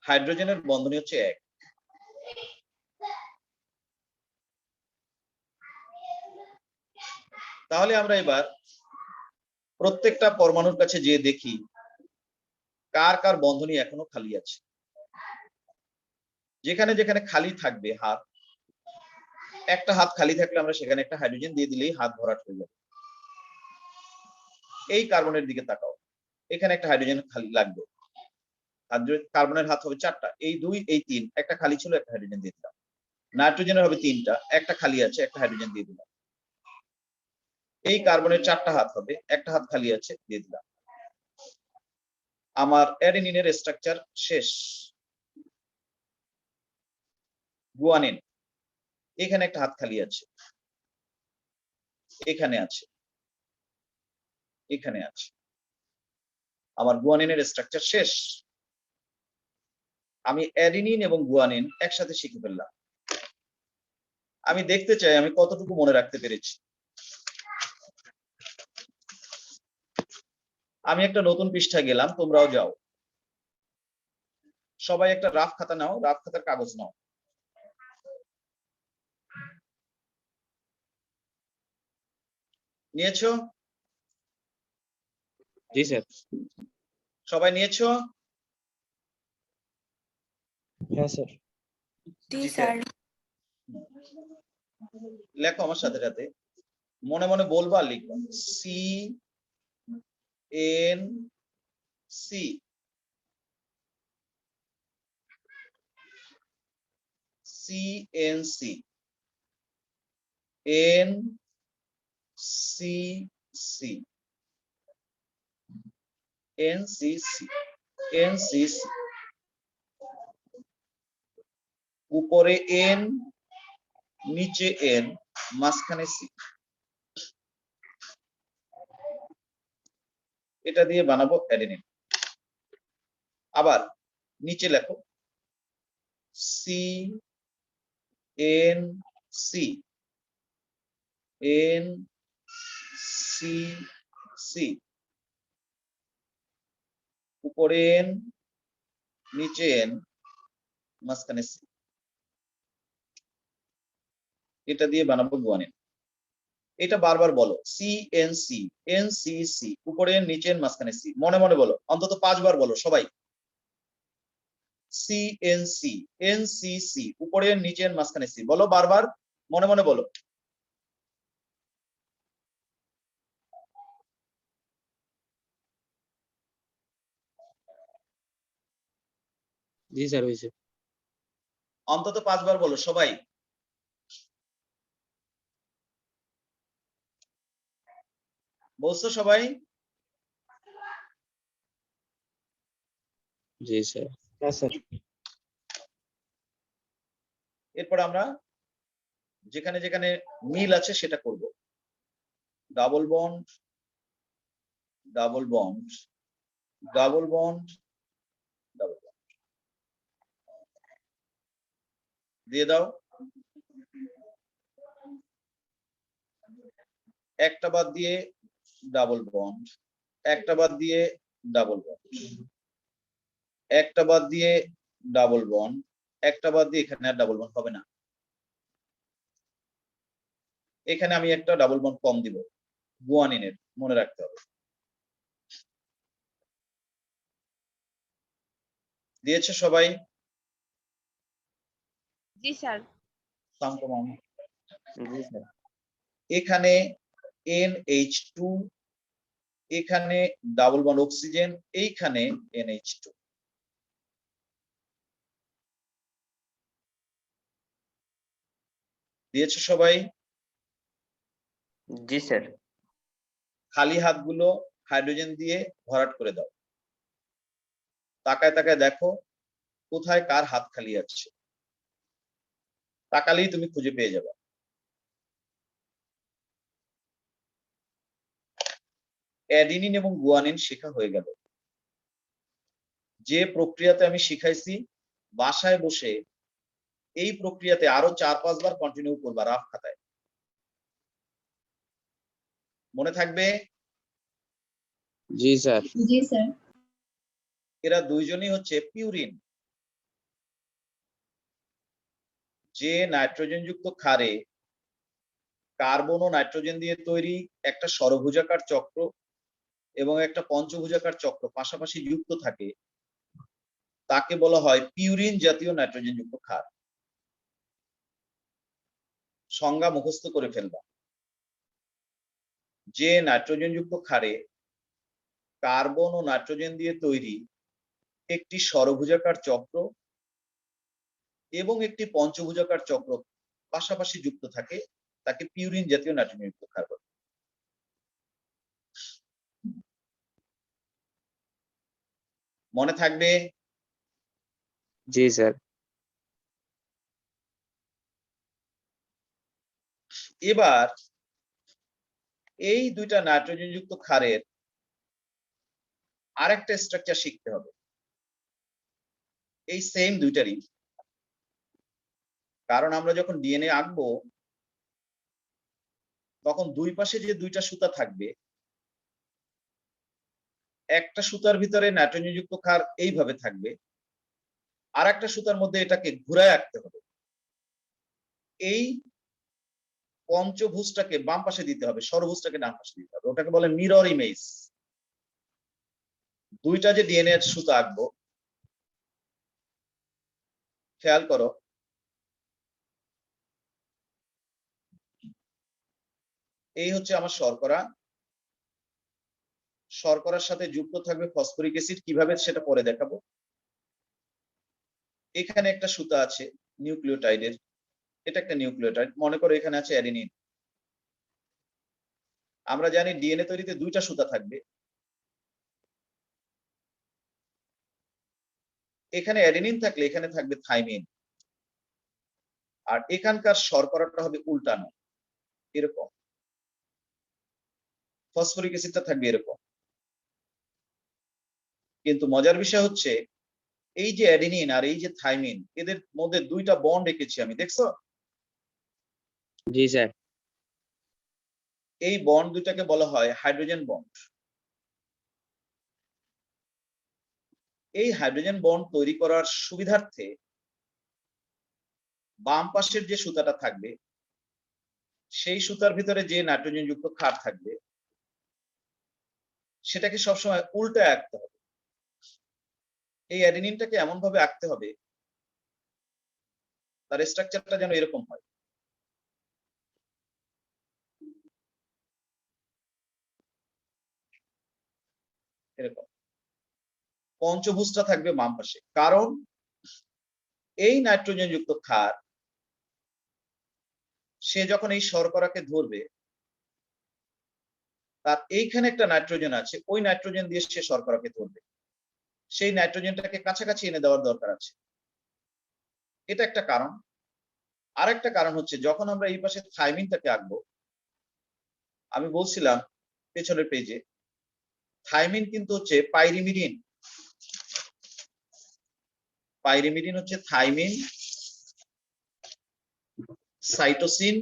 হাইড্রোজেনের বন্ধনী হচ্ছে 1। তাহলে আমরা এবার প্রত্যেকটা পরমাণুর কাছে যে দেখি কার কার বন্ধনী এখনো খালি আছে। যেখানে যেখানে খালি থাকবে হাত, একটা হাত খালি থাকলে আমরা সেখানে একটা হাইড্রোজেন দিয়ে দিলেই হাত ভরাট হয়ে যাবে। এই কার্বনের দিকে তাকাও, এখানে একটা হাইড্রোজেন খালি লাগবে। কার্বনের হাত হবে 4টা, এই 2, এই 3, একটা খালি ছিল, একটা হাইড্রোজেন দিয়ে দিলাম। নাইট্রোজেনের হবে 3টা, একটা খালি আছে, একটা হাইড্রোজেন দিয়ে দিলাম। এই কার্বনের 4টা হাত হবে, একটা হাত খালি আছে, দিয়ে দিলাম। আমার অ্যাডেনিনের স্ট্রাকচার শেষ। গুয়ানিন, এখানে একটা হাত খালি আছে, এখানে আছে, এখানে আছে। আমার গুয়ানিনের স্ট্রাকচার শেষ। আমি অ্যাডিনিন এবং গুয়ানিন একসাথে শিখে ফেললাম। আমি দেখতে চাই আমি কতটুকু মনে রাখতে পেরেছি। আমি একটা নতুন পৃষ্ঠায় গেলাম, তোমরাও যাও। সবাই একটা রাফ খাতা নাও, রাফ খাতার কাগজ নাও। নিয়েছো? জি স্যার। সবাই নিয়েছো? হ্যাঁ স্যার। জি স্যার। লেখো আমার সাথে সাথে, মনে মনে বলবা আর লিখবা। CNC, CNC, NCC, NCC, NCC, উপরে N, নিচে N, মাঝখানে C। এটা দিয়ে বানাবো অ্যাডেনিন। আবার নিচে লেখো CNC, NCC, উপরে N, নিচে N, মাঝখানে C। এটা দিয়ে বানাবো গুয়ানিন। এটা বারবার বলো, CNC, NCC, উপরে N, নিচে N, মাঝখানে C। মনে মনে বলো, অন্তত 5 বার বলো সবাই। CNC, NCC, উপরে N, নিচে N, মাঝখানে C। বলো বারবার, মনে মনে বলো। জি স্যার, হয়েছে। অন্তত 5 বার বলো সবাই। বলছো সবাই? জি স্যার। হ্যাঁ স্যার। এরপর আমরা যেখানে যেখানে মিল আছে সেটা করব। Double bond, double bond, double bond, double bond দিয়ে দাও। একটা বাদ দিয়ে ডাবল বন্ড, একটা বাদ দিয়ে ডাবল বন্ড, একটা বাদ দিয়ে ডাবল বন্ড, একটা বাদ দিয়ে এখানে আর ডাবল বন্ড হবে না। এখানে আমি একটা ডাবল বন্ড কম দিব, গুয়ানিনের, মনে রাখতে হবে। দিয়েছে সবাই? জি স্যার। জি স্যার। এখানে NH2, এখানে ডাবল বন্ড অক্সিজেন, এইখানে NH2। দিয়েছে সবাই? জি স্যার। খালি হাতগুলো হাইড্রোজেন দিয়ে ভরাট করে দাও। তাকায় তাকায় দেখো কোথায় কার হাত খালি আছে, তাকালেই তুমি খুঁজে পেয়ে যাবে। অ্যাডিনিন এবং গুয়ানিন শেখা হয়ে গেল। যে প্রক্রিয়াতে আমি শিখাইছি, বাসায় বসে এই প্রক্রিয়াতে আরো 4-5 বার কন্টিনিউ করবা রাফ খাতায়। মনে থাকবে? জি স্যার। জি স্যার। এরা দুইজনই হচ্ছে পিউরিন। যে নাইট্রোজেন যুক্ত ক্ষারে কার্বন ও নাইট্রোজেন দিয়ে তৈরি একটা ষড়ভুজাকার চক্র এবং একটা পঞ্চভুজাকার চক্র পাশাপাশি যুক্ত থাকে, তাকে বলা হয় পিউরিন জাতীয় নাইট্রোজেন যুক্ত ক্ষার। সংজ্ঞা মুখস্থ করে ফেলবা। যে নাইট্রোজেন যুক্ত ক্ষারে কার্বন ও নাইট্রোজেন দিয়ে তৈরি একটি ষড়ভুজাকার চক্র এবং একটি পঞ্চভুজাকার চক্র পাশাপাশি যুক্ত থাকে, তাকে পিউরিন জাতীয় নাইট্রোজেন যুক্ত ক্ষার বলে। মনে থাকবে? জি স্যার। এবার এই দুইটা নাইট্রোজেন যুক্ত ক্ষারের আরেকটা স্ট্রাকচার শিখতে হবে, এই সেম দুইটারই। কারণ আমরা যখন ডিএনএ আঁকবো তখন দুই পাশে যে দুইটা সুতা থাকবে, একটা সুতার ভিতরে নাইট্রোজেন যুক্ত ক্ষার এইভাবে থাকবে, আর একটা সুতার মধ্যে এটাকে ঘুরায় আঁকতে হবে। এই পঞ্চভুজটাকে বাম পাশে দিতে হবে, ষড়ভুজটাকে ডান পাশে দিতে হবে, ওটাকে বলে মিরর ইমেজ। দুইটা যে ডিএনএ এর সুতা আঁকবো, খেয়াল করো, এই হচ্ছে আমার শর্করা, শর্করার সাথে যুক্ত থাকবে ফসফরিক অ্যাসিড, কিভাবে সেটা পরে দেখাবো। এখানে একটা সুতা আছে নিউক্লিওটাইডের, এটা একটা নিউক্লিওটাইড, মনে করো এখানে আছে অ্যাডিনিন। আমরা জানি ডিএনএ তৈরিতে দুইটা সুতা থাকবে, এখানে অ্যাডিনিন থাকলে এখানে থাকবে থাইমিন, আর এখানকার শর্করাটা হবে উল্টানো, এরকম। ফসফরিক অ্যাসিডটা থাকবে এরকম। কিন্তু মজার বিষয় হচ্ছে এই যে অ্যাডিনিন আর এই যে থাইমিন, এদের মধ্যে দুইটা বন্ড রেখেছি আমি, দেখছো? জি স্যার। এই বন্ড দুইটাকে বলা হয় হাইড্রোজেন বন্ড। এই হাইড্রোজেন বন্ড তৈরি করার সুবিধার্থে বাম পাশের যে সুতাটা থাকবে, সেই সুতার ভিতরে যে নাইট্রোজেন যুক্ত ক্ষার থাকবে, সেটাকে সবসময় উল্টায় আঁকতে হবে। এই অ্যাডিনিনটাকে এমন ভাবে আঁকতে হবে তার স্ট্রাকচারটা যেন এরকম হয়। এরকম পঞ্চভুজটা থাকবে বাম পাশে, কারণ এই নাইট্রোজেন যুক্ত ক্ষার সে যখন এই শর্করাকে ধরবে, তার এইখানে একটা নাইট্রোজেন আছে, ওই নাইট্রোজেন দিয়ে সে শর্করাকে ধরবে, সেই নাইট্রোজেনটাকে কাছাকাছি এনে দেওয়ার দরকার আছে। এটা একটা কারণ। আরেকটা কারণ হচ্ছে যখন আমরা এই পাশে থাইমিনটাকে আঁকবো, আমি বলছিলাম পেছনের পেজে, থাইমিন কিন্তু হচ্ছে পাইরিমিডিন। পাইরিমিডিন হচ্ছে থাইমিন, সাইটোসিন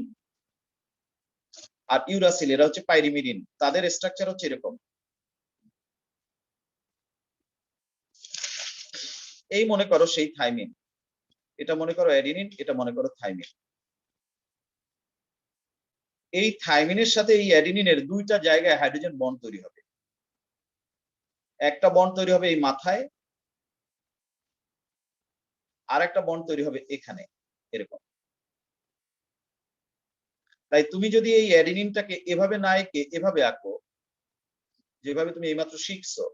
আর ইউরাসিল, এরা হচ্ছে পাইরিমিডিন। তাদের স্ট্রাকচার হচ্ছে এরকম। এই মনে করো সেই থাইমিন, এটা মনে করো অ্যাডিনিন, এটা মনে করো থাইমিন। এই থাইমিনের সাথে এই অ্যাডিনিনের দুইটা জায়গায় হাইড্রোজেন বন্ড তৈরি হবে। একটা বন্ড তৈরি হবে এই মাথায়, আর একটা বন্ড তৈরি হবে এখানে, এরকম। তাই তুমি যদি এই অ্যাডিনিনটাকে এভাবে না এঁকে এভাবে আঁকো, যেভাবে তুমি এইমাত্র শিখছো,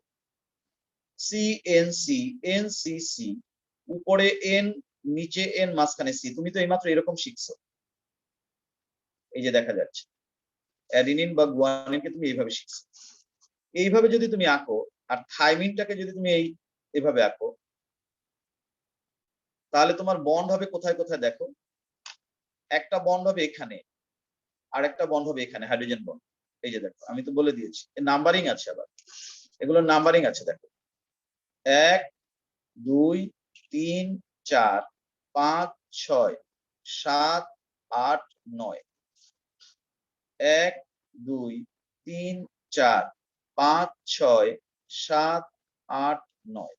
সিএনসি এনসিসি, উপরে এন, নিচে এন, মাঝখানে সি, তুমি তো এইমাত্র এরকম শিখছো। এই যে দেখা যাচ্ছে অ্যাডিনিন বা গুয়ানিনকে তুমি এইভাবে শিখছো। এইভাবে যদি তুমি আঁকো, আর থাইমিনটাকে যদি তুমি এইভাবে আঁকো, তাহলে তোমার বন্ড হবে কোথায় কোথায় দেখো। একটা বন্ড হবে এখানে, আর একটা বন্ড হবে এখানে, হাইড্রোজেন বন্ড। এই যে দেখো, আমি তো বলে দিয়েছি নাম্বারিং আছে, আবার এগুলোর নাম্বারিং আছে দেখো, 1 2 3 4 5 6 7 8 9, 1 2 3 4 5 6 7 8 9।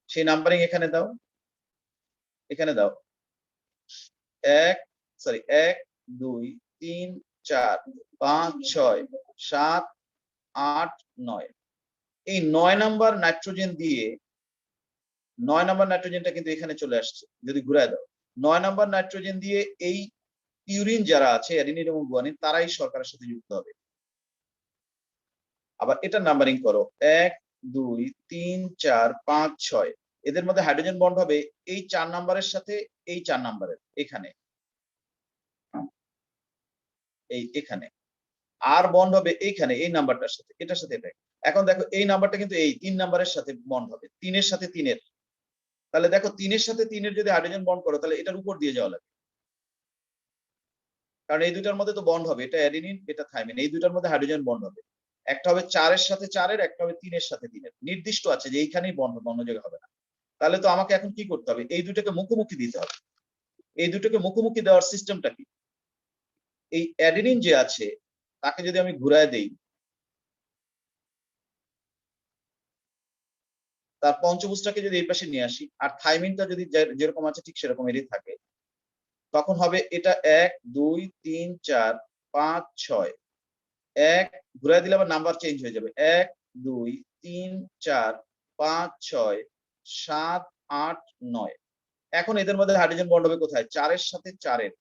সেই নাম্বারিং এখানে দাও, এখানে দাও, 1 2 3 4 5 6 7 8 9। এই 9 নাম্বার নাইট্রোজেন দিয়ে, 9 নাম্বার নাইট্রোজেনটা কিন্তু এখানে চলে আসছে, যদি ঘুরায় দাও, 9 নাম্বার নাইট্রোজেন দিয়ে এই পিউরিন যারা আছে, অ্যাডিনিন এবং গুয়ানিন, তারাই শর্করার সাথে যুক্ত হবে। আবার এটা নাম্বারিং করো, 1 2 3 4 5 6। এদের মধ্যে হাইড্রোজেন বন্ড হবে এই 4 নাম্বারের সাথে এই 4 নাম্বারের এখানে, এখানে। আর বন্ড হবে এইখানে এই নাম্বারটার সাথে, এটার সাথে এটা। এখন দেখো এই নাম্বারটা কিন্তু এই 3 নাম্বারের সাথে বন্ড হবে, 3 এর সাথে 3 এর। তাহলে দেখো 3 এর সাথে 3 এর যদি হাইড্রোজেন বন্ড করো, তাহলে এটার উপর দিয়ে যাওয়া লাগে, কারণ এই দুইটার মধ্যে তো বন্ড হবে, এটা অ্যাডিনিন, এটা থাইমিন, এই দুইটার মধ্যে হাইড্রোজেন বন্ড হবে। একটা হবে 4 এর সাথে 4 এর, একটা হবে 3 এর সাথে 3 এর, নির্দিষ্ট আছে যে এইখানেই বন্ড হবে, অন্য জায়গায় হবে না। তাহলে তো আমাকে এখন কি করতে হবে, এই দুটোকে মুখোমুখি দিতে হবে। এই দুটোকে মুখোমুখি দেওয়ার সিস্টেমটা কি, এই অ্যাডিনিন যে আছে তাকে যদি আমি ঘুরায় দেই, তার পঞ্চভুজটাকে যদি এই পাশে নিয়ে আসি, আর থাইমিনটা যদি যেরকম আছে ঠিক সেরকমেরই থাকে, তখন হবে এটা 1 2 3 4 5 6। 1 ঘুরায় দিলে আবার নাম্বার চেঞ্জ হয়ে যাবে, 1 2 3 4 5 6 7 8 9। এখন এদের মধ্যে হাইড্রোজেন বন্ড হবে কোথায়, 4 এর সাথে 4 এর,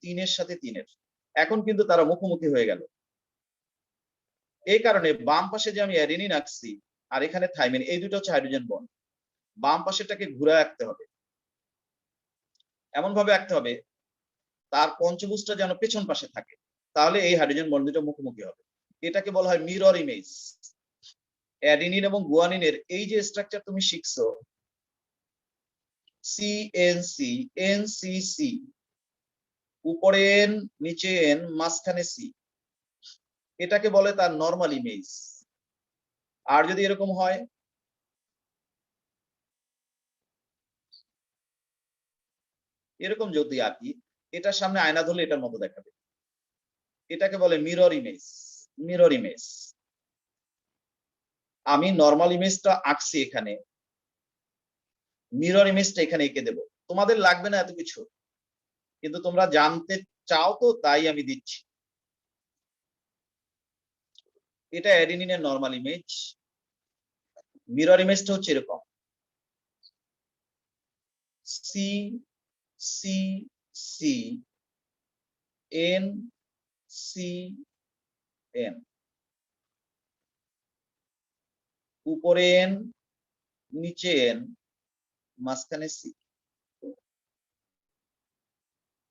3 এর সাথে 3 এর। এখন কিন্তু তারা মুখোমুখি হয়ে গেল। এই কারণে বাম পাশে যে আমি অ্যাডিনিন আঁকছি আর এখানে থাইমিন, এই দুটো হচ্ছে হাইড্রোজেন বন্ড। বাম পাশেটাকে ঘুরায় আঁকতে হবে, এমন ভাবে আঁকতে হবে তার পঞ্চভুজটা যেন পেছন পাশে থাকে, তাহলে এই হাইড্রোজেন বন্ড দুটো মুখোমুখি হবে। এটাকে বলা হয় মিরর ইমেজ। অ্যাডিনিন এবং গুয়ানিনের এই যে স্ট্রাকচার তুমি শিখছো, সিএনসি এনসিসি, উপরে এন, নিচে এন, মাঝখানে সি, এটাকে বলে তার নরমাল ইমেজ। আর যদি এরকম হয়, এরকম যদি আঁকি, এটার সামনে আয়না ধরলে এটার মতো দেখাবে, এটাকে বলে মিরর ইমেজ। Mirror image. আমি নরমাল ইমেজটা আঁকছি এখানে, মিরর ইমেজটা এখানে এঁকে দেবো। তোমাদের লাগবে না এত কিছু, কিন্তু তোমরা জানতে চাও তো তাই আমি দিচ্ছি। এটা অ্যাডিনিনের নরমাল ইমেজ। মিরর ইমেজটা হচ্ছে এরকম, C C C N C N, উপরে এন, নিচে এন, মাঝখানে সি।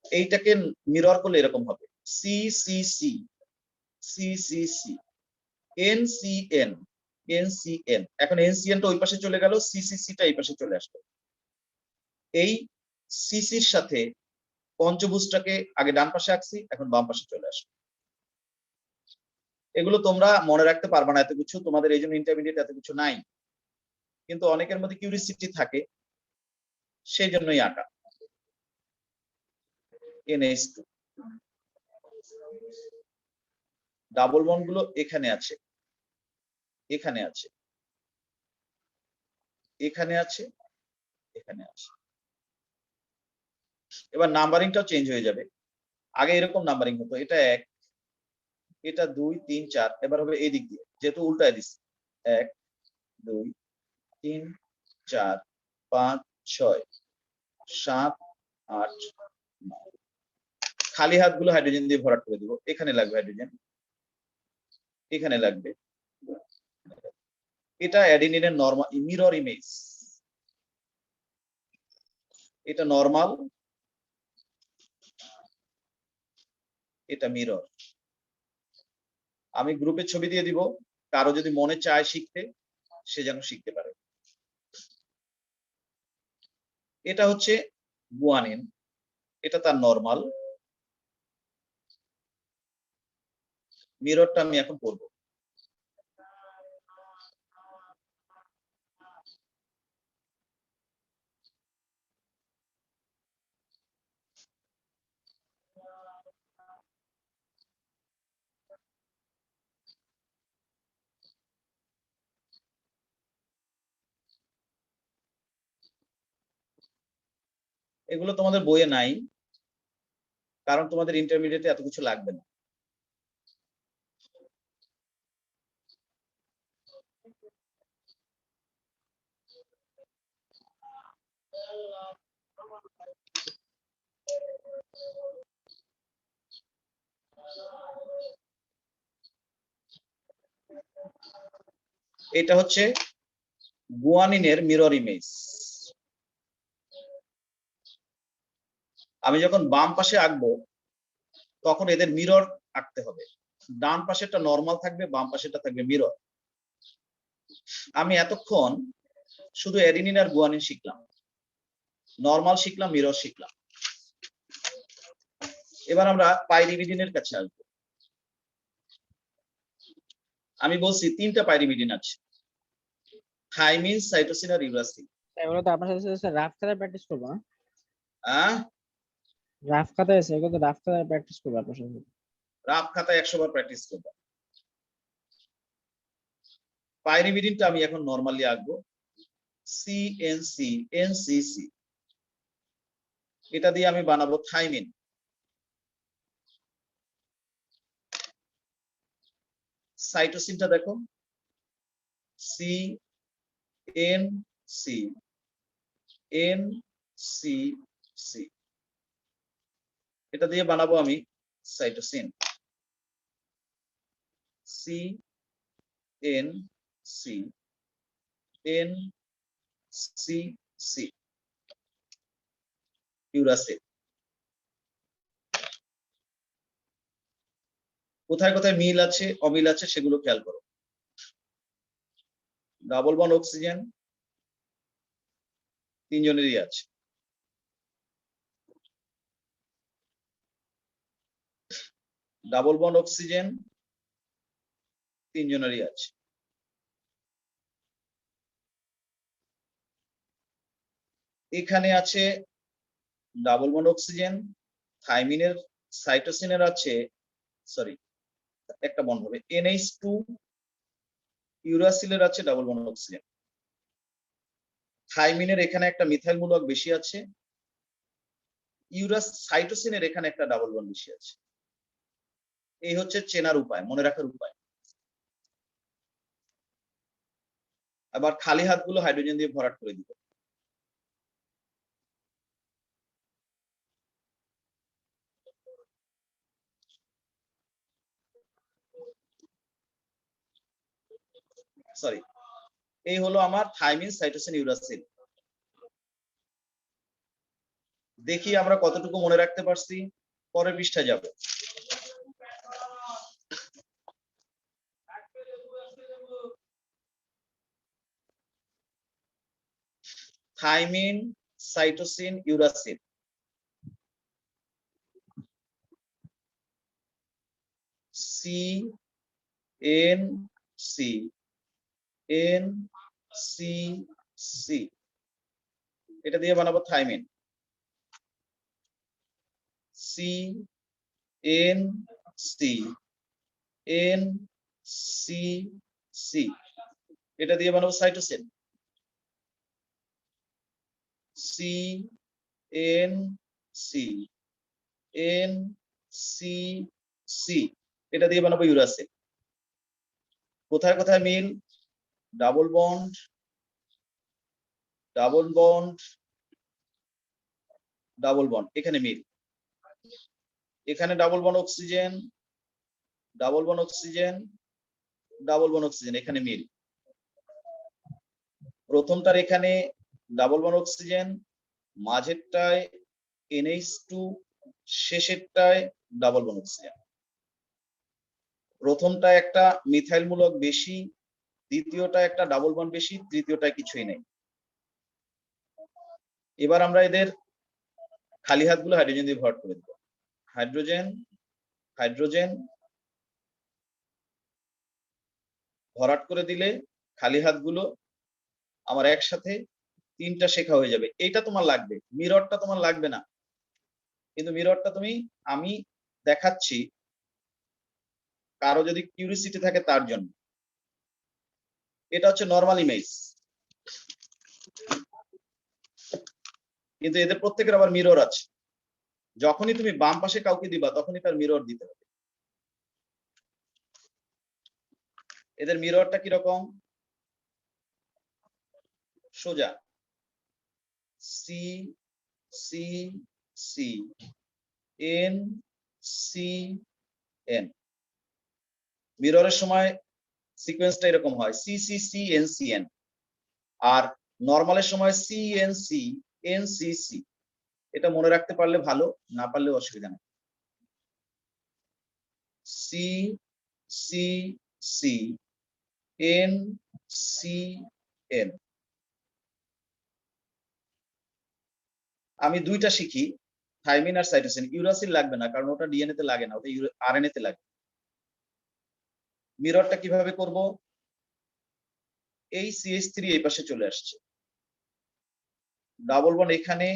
এইটাকে মিরর করলে এরকম হবে, C C C C C C N C N N C N. এখন এনসিএন টা ওই পাশে চলে গেল, সিসিসি টা এই পাশে চলে আসলো। এই সিসির সাথে পঞ্চভুজটাকে আগে ডান পাশে আঁকছি, এখন বাম পাশে চলে আসলো। এগুলো তোমরা মনে রাখতে পারবে না এত কিছু, তোমাদের এই জন্য ইন্টারমিডিয়েট এত কিছু নাই, কিন্তু অনেকের মধ্যে কিউরিসিটি থাকে, সেই জন্যই আঁকা। NH2 ডাবল বন্ড গুলো এখানে আছে, এখানে আছে, এখানে আছে, এখানে আছে। এবার নাম্বারিংটাও চেঞ্জ হয়ে যাবে। আগে এরকম নাম্বারিং হতো, এটা 1 এটা 2 3 4 এবার হবে এই দিক দিয়ে যেহেতু উল্টায় দিছি 1 2 3 4 5 6 7 8 9 খালি হাতগুলো হাইড্রোজেন দিয়ে ভরাট করে দিব এখানে লাগবে হাইড্রোজেন এখানে লাগবে এটা অ্যাডিনিনের নরমাল মিরর ইমেজ এটা নরমাল এটা মিরর আমি গ্রুপে ছবি দিয়ে দিব কারো যদি মনে চায় শিখতে সে যেন শিখতে পারে এটা হচ্ছে গুয়ানিন এটা তার নরমাল মিররটা আমি এখন করব এগুলো তোমাদের বইয়ে নাই কারণ তোমাদের ইন্টারমিডিয়েটে এত কিছু লাগবে না এটা হচ্ছে গুয়ানিনের মিরর ইমেজ আমি যখন বাম পাশে আঁকবো তখন এদের মিরর আঁকতে হবে ডান পাশেরটা নরমাল থাকবে বাম পাশেরটা থাকবে মিরর আমি এতক্ষণ শুধু অ্যাডিনিন আর গুয়ানিন শিখলাম নরমাল শিখলাম মিরর শিখলাম এবার আমরা পাইরিমিডিনের কাছে আসবো আমি বলছি 3টা পাইরিমিডিন আছে থাইমিন সাইটোসিন আর ইউরাসিন এগুলো তো আপনার সাথে রাফ খাতায় প্র্যাকটিস করবো না হ্যাঁ রাফ খাতায় আছে এগুলো তো রাফ খাতায় প্র্যাকটিস করবো আপনার সাথে রাফ খাতায় 100 বার প্র্যাকটিস করবো পাইরিমিডিনটা আমি এখন নরমালি আঁকবো সিএনসি এনসিসি এটা দিয়ে আমি বানাবো থাইমিন সাইটোসিনটা দেখো C N C N C C এটা দিয়ে বানাবো আমি cytosine C N C N C C uracil কোথায় কোথায় মিল আছে অমিল আছে সেগুলো খেয়াল করো ডাবল বন্ড অক্সিজেন 3 জনেরই আছে ডাবল বন্ড অক্সিজেন 3 জনেরই আছে এখানে আছে ডাবল বন্ড অক্সিজেন থাইমিনের সাইটোসিনের আছে সরি একটা বন্ড হবে NH2 ইউরাসিলের আছে ডাবল বন্ড অক্সিজেন থাইমিনের এখানে একটা মিথাইল মূলক বেশি আছে সাইটোসিনের এখানে একটা ডাবল বন্ড বেশি আছে এই হচ্ছে চেনার উপায় মনে রাখার উপায় আবার খালি হাতগুলো হাইড্রোজেন দিয়ে ভরাট করে দিব সরি এই হলো আমার থাইমিন সাইটোসিন ইউরাসিল দেখি আমরা কতটুকু মনে রাখতে পারছি পরের পৃষ্ঠায় যাব thymine cytosine uracil C N C N C C এটা দিয়ে বানাবো thymine C N C N C C এটা দিয়ে বানাবো cytosine C N C N C C এটা দিয়ে বানাবো ইউরাসিল। কোথায় কোথায় মিল? Double bond, double bond, double bond, এখানে মিল। এখানে double bond oxygen, double bond oxygen, double bond oxygen, এখানে মিল। প্রথমটার এখানে ডাবল বন্ড অক্সিজেন, মাঝেরটায় NH2, শেষেরটায় ডাবল বন্ড অক্সিজেন। প্রথমটা একটা মিথাইল মূলক বেশি, দ্বিতীয়টা একটা ডাবল বন্ড বেশি, তৃতীয়টায় কিছুই নেই। এবার আমরা এদের খালি হাতগুলো হাইড্রোজেন দিয়ে ভরাট করে দেব। হাইড্রোজেন, হাইড্রোজেন ভরাট করে দিলে খালি হাতগুলো আমার একসাথে 3টা শেখা হয়ে যাবে। এইটা তোমার লাগবে, মিররটা তোমার লাগবে না, কিন্তু মিররটা তুমি, আমি দেখাচ্ছি কারো যদি কিউরিসিটি থাকে তার জন্য। এটা হচ্ছে নর্মাল ইমেজ, কিন্তু এদের প্রত্যেকের আবার মিরর আছে। যখনই তুমি বাম পাশে কাউকে দিবা তখনই তার মিরর দিতে হবে। এদের মিররটা কিরকম? সোজা, C C C N C N. মিররের সময় সিকোয়েন্সটা এরকম হয়, C C C N C N, আর নরমালের সময় C N C N C C. এটা মনে রাখতে পারলে ভালো, না পারলে অসুবিধা নেই। C C C N C N. আমি দুইটা শিখি, থাইমিন আর সাইটোসিন। ইউরাসিল লাগবে না, কারণ ওটা ডিএনএ তে লাগে না, ওটা আরএনএ তে লাগে। মিররটা কিভাবে করব? এই CH3 এই পাশে চলে আসছে, ডাবল বন্ড এখানে,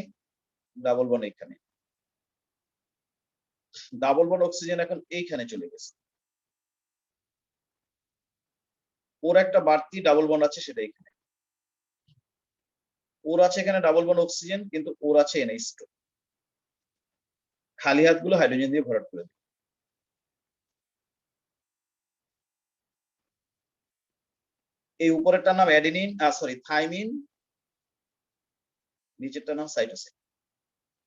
ডাবল বন্ড এখানে, ডাবল বন্ড অক্সিজেন এখন এইখানে চলে গেছে। ওর একটা বাড়তি ডাবল বন্ড আছে, সেটা এখানে। ওর আছে এখানে ডাবল বন্ড অক্সিজেন, কিন্তু ওর আছে NH2। খালি হাতগুলো হাইড্রোজেন দিয়ে ভরাট করে দিই। এই উপরেরটার নাম অ্যাডেনিন, সরি থাইমিন, নিচেরটার নাম সাইটোসিন।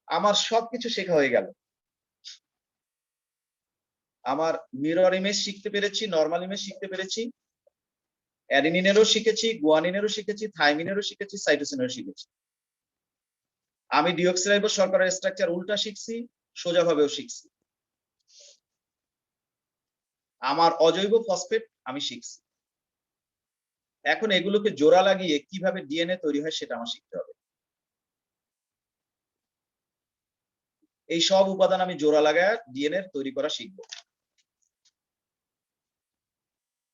আমার সবকিছু শেখা হয়ে গেল। আমার মিরর ইমেজ শিখতে পেরেছি, নরমাল ইমেজ শিখতে পেরেছি, অ্যাডেনিনেরও শিখেছি, গুয়ানিনেরও শিখেছি, থাইমিনেরও শিখেছি, সাইটোসিনেরও শিখেছি। আমি ডিঅক্সিরাইবো শর্করার স্ট্রাকচার উল্টা শিখছি, সোজাভাবেও শিখছি। আমার অজৈব ফসফেট আমি শিখছি। এখন এগুলোকে জোড়া লাগিয়ে কিভাবে ডিএনএ তৈরি হয় সেটা আমার শিখতে হবে। এই সব উপাদান আমি জোড়া লাগায় ডিএনএ তৈরি করা শিখব।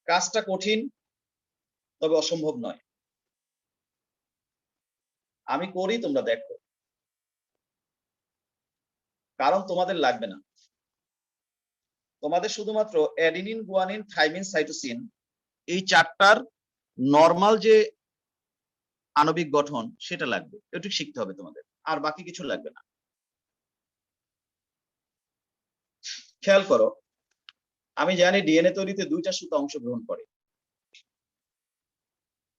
কাজটা কঠিন, তবে অসম্ভব নয়। আমি করি, তোমরা দেখো, কারণ তোমাদের লাগবে না। তোমাদের শুধুমাত্র অ্যাডিনিন, গুয়ানিন, থাইমিন, সাইটোসিন এই 4টার নরমাল যে আণবিক গঠন সেটা লাগবে, এটুকু শিখতে হবে তোমাদের, আর বাকি কিছু লাগবে না। খেয়াল করো, আমি জানি ডিএনএ তৈরিতে 2টা সুতা অংশগ্রহণ করে।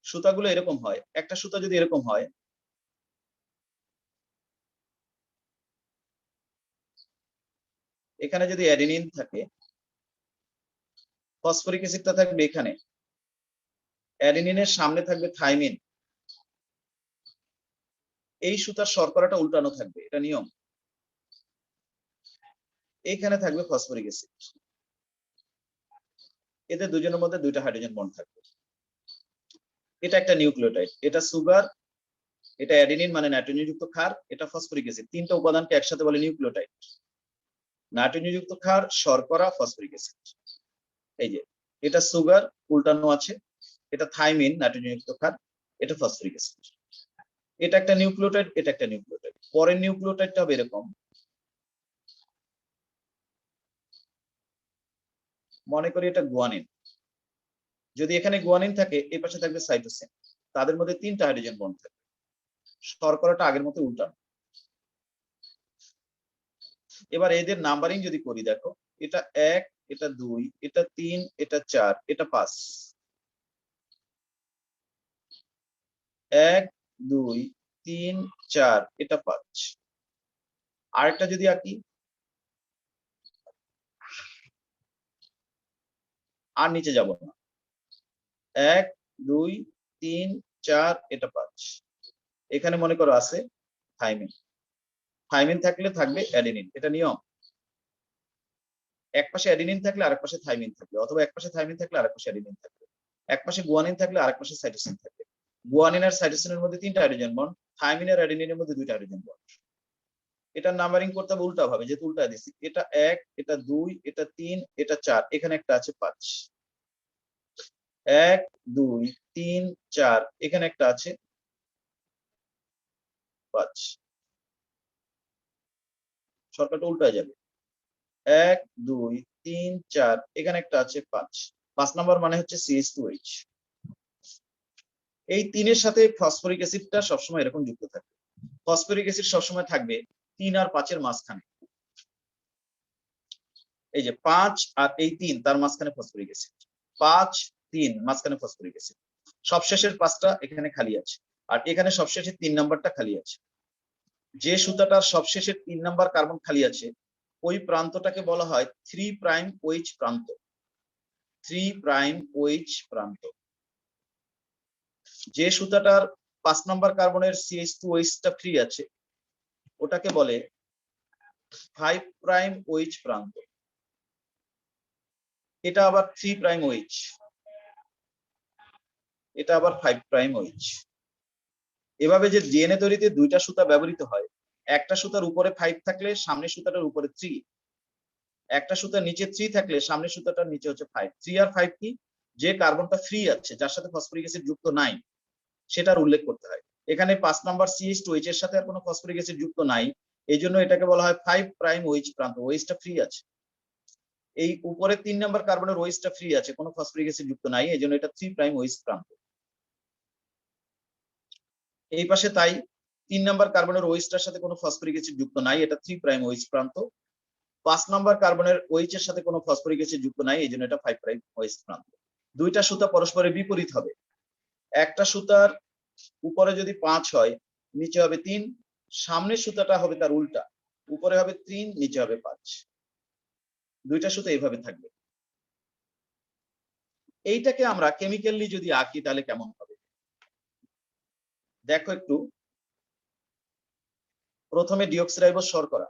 সুতাগুলো এরকম হয়, একটা সুতা যদি এরকম হয়, এখানে যদি অ্যাডেনিন থাকে, ফসফরিক অ্যাসিডটা থাকবে এখানে, অ্যাডেনিনের সামনে থাকবে থাইমিন, এই সুতার শর্করাটা উল্টানো থাকবে, এটা নিয়ম। এইখানে থাকবে ফসফরিক অ্যাসিড, এদের দুজনের মধ্যে 2টা হাইড্রোজেন বন্ড থাকবে। এটা একটা নিউক্লিওটাইড, এটা সুগার, এটা অ্যাডেনিন মানে নাইট্রোজেনযুক্ত ক্ষার, এটা ফসফরিক অ্যাসিড। 3টা উপাদানকে একসাথে বলে নিউক্লিওটাইড। নাইট্রোজেনযুক্ত ক্ষার, শর্করা, ফসফরিক অ্যাসিড। এই যে এটা সুগার উল্টানো আছে, এটা থাইমিন নাইট্রোজেনযুক্ত ক্ষার, এটা ফসফরিক অ্যাসিড। এটা একটা নিউক্লিওটাইড, এটা একটা নিউক্লিওটাইড। পরের নিউক্লিওটাইডটা হবে এরকম, মনে করি এটা গুয়ানিন। যদি এখানে গুয়ানিন থাকে, এই পাশে থাকবে সাইটোসিন, তাদের মধ্যে 3টা হাইড্রোজেন বন্ড থাকবে। শর্করাটা আগের মতো উল্টানো। এবার এদের নাম্বারিং যদি করি, দেখো এটা 1 এটা 2, এটা 3, এটা 4, এটা 5। 1 2 3 4, এটা 5। আরেকটা যদি আঁকি, আর নিচে যাব না। 1 2 3 4, এটা 5। এখানে মনে করো আছে থাইমিন। থাইমিন থাকলে থাকবে অ্যাডেনিন, এটা নিয়ম। এক পাশে অ্যাডেনিন থাকলে আরেক পাশে থাইমিন থাকবে, অথবা এক পাশে থাইমিন থাকলে আরেক পাশে অ্যাডেনিন থাকবে। এক পাশে গুয়ানিন থাকলে আরেক পাশে সাইটোসিন থাকবে। গুয়ানিন আর সাইটোসিনের মধ্যে 3টা হাইড্রোজেন বন্ড, থাইমিন আর অ্যাডেনিনের মধ্যে 2টা হাইড্রোজেন বন্ড। এটা নাম্বারিং করতে হবে উল্টা ভাবে, যেহেতু উল্টা দিছি। এটা 1, এটা 2, এটা 3, এটা 4, এখানে একটা আছে 5। 1 2 3 4, এখানে একটা আছে 5। শর্টকাট উল্টা যাবে। 1 2 3 4, এখানে একটা আছে 5। 5 নাম্বার মানে হচ্ছে CH2H। এই 3-এর সাথে ফসফরিক অ্যাসিডটা সবসময় এরকম যুক্ত থাকবে। ফসফরিক অ্যাসিড সবসময় থাকবে 3 আর 5-এর মাঝখানে। এই যে 5 আর এই 3, তার মাঝখানে ফসফরিক অ্যাসিড। 5 3, মাঝখানে ফসফরিক অ্যাসিড। সবশেষের 5টা এখানে খালি আছে, আর এখানে সবশেষের 3 নাম্বারটা খালি আছে। যে সুতাটার সবশেষের 3 নাম্বার কার্বন খালি আছে, ওই প্রান্তটাকে বলা হয় 3 প্রাইম OH প্রান্ত। 3 প্রাইম OH প্রান্ত। যে সুতাটার 5 নাম্বার কার্বনের CH2OH টা ফ্রি আছে, ওটাকে বলে 5 প্রাইম OH প্রান্ত। এটা আবার 3 প্রাইম OH, এটা আবার 5 প্রাইম OH। এভাবে যে ডিএনএ তৈরিতে 2টা সুতা ব্যবহৃত হয়, একটা সুতার উপরে 5 থাকলে সামনের সুতাটার উপরে 3, একটা সুতার নিচে 3 থাকলে সামনের সুতাটার নিচে হচ্ছে 5। 3 আর 5 কি? যে কার্বনটা ফ্রি আছে, যার সাথে ফসফরিক অ্যাসিড যুক্ত নাই, সেটার উল্লেখ করতে হয়। এখানে 5 নাম্বার CH2H এর সাথে আর কোনো ফসফরিক অ্যাসিড যুক্ত নাই, এই জন্য এটাকে বলা হয় 5 প্রাইম OH প্রান্ত। OH টা ফ্রি আছে। এই উপরে 3 নাম্বার কার্বনের OH টা ফ্রি আছে, কোনো ফসফরিক অ্যাসিড যুক্ত নাই, এই জন্য এটা 3 প্রাইম OH প্রান্ত। এই পাশে তাই 3 নাম্বার কার্বনের OH টার সাথে কোনো ফসফরিক অ্যাসিড যুক্ত নাই, এটা 3 প্রাইম OH প্রান্ত। 5 নাম্বার কার্বনের OH এর সাথে কোনো ফসফরিক অ্যাসিড যুক্ত নাই, এই জন্য এটা 5 প্রাইম OH প্রান্ত। 2টা সুতা পরস্পরের বিপরীত হবে। একটা সুতার উপরে যদি 5 হয়, নিচে হবে 3, সামনের সুতাটা হবে তার উল্টা, উপরে হবে 3, নিচে হবে 5। 2টা সুতা এইভাবে থাকবে। এইটাকে আমরা কেমিক্যালি যদি আঁকি তাহলে কেমন হবে দেখো একটু। প্রথমে ডিঅক্সিরাইবোজ শর্করা,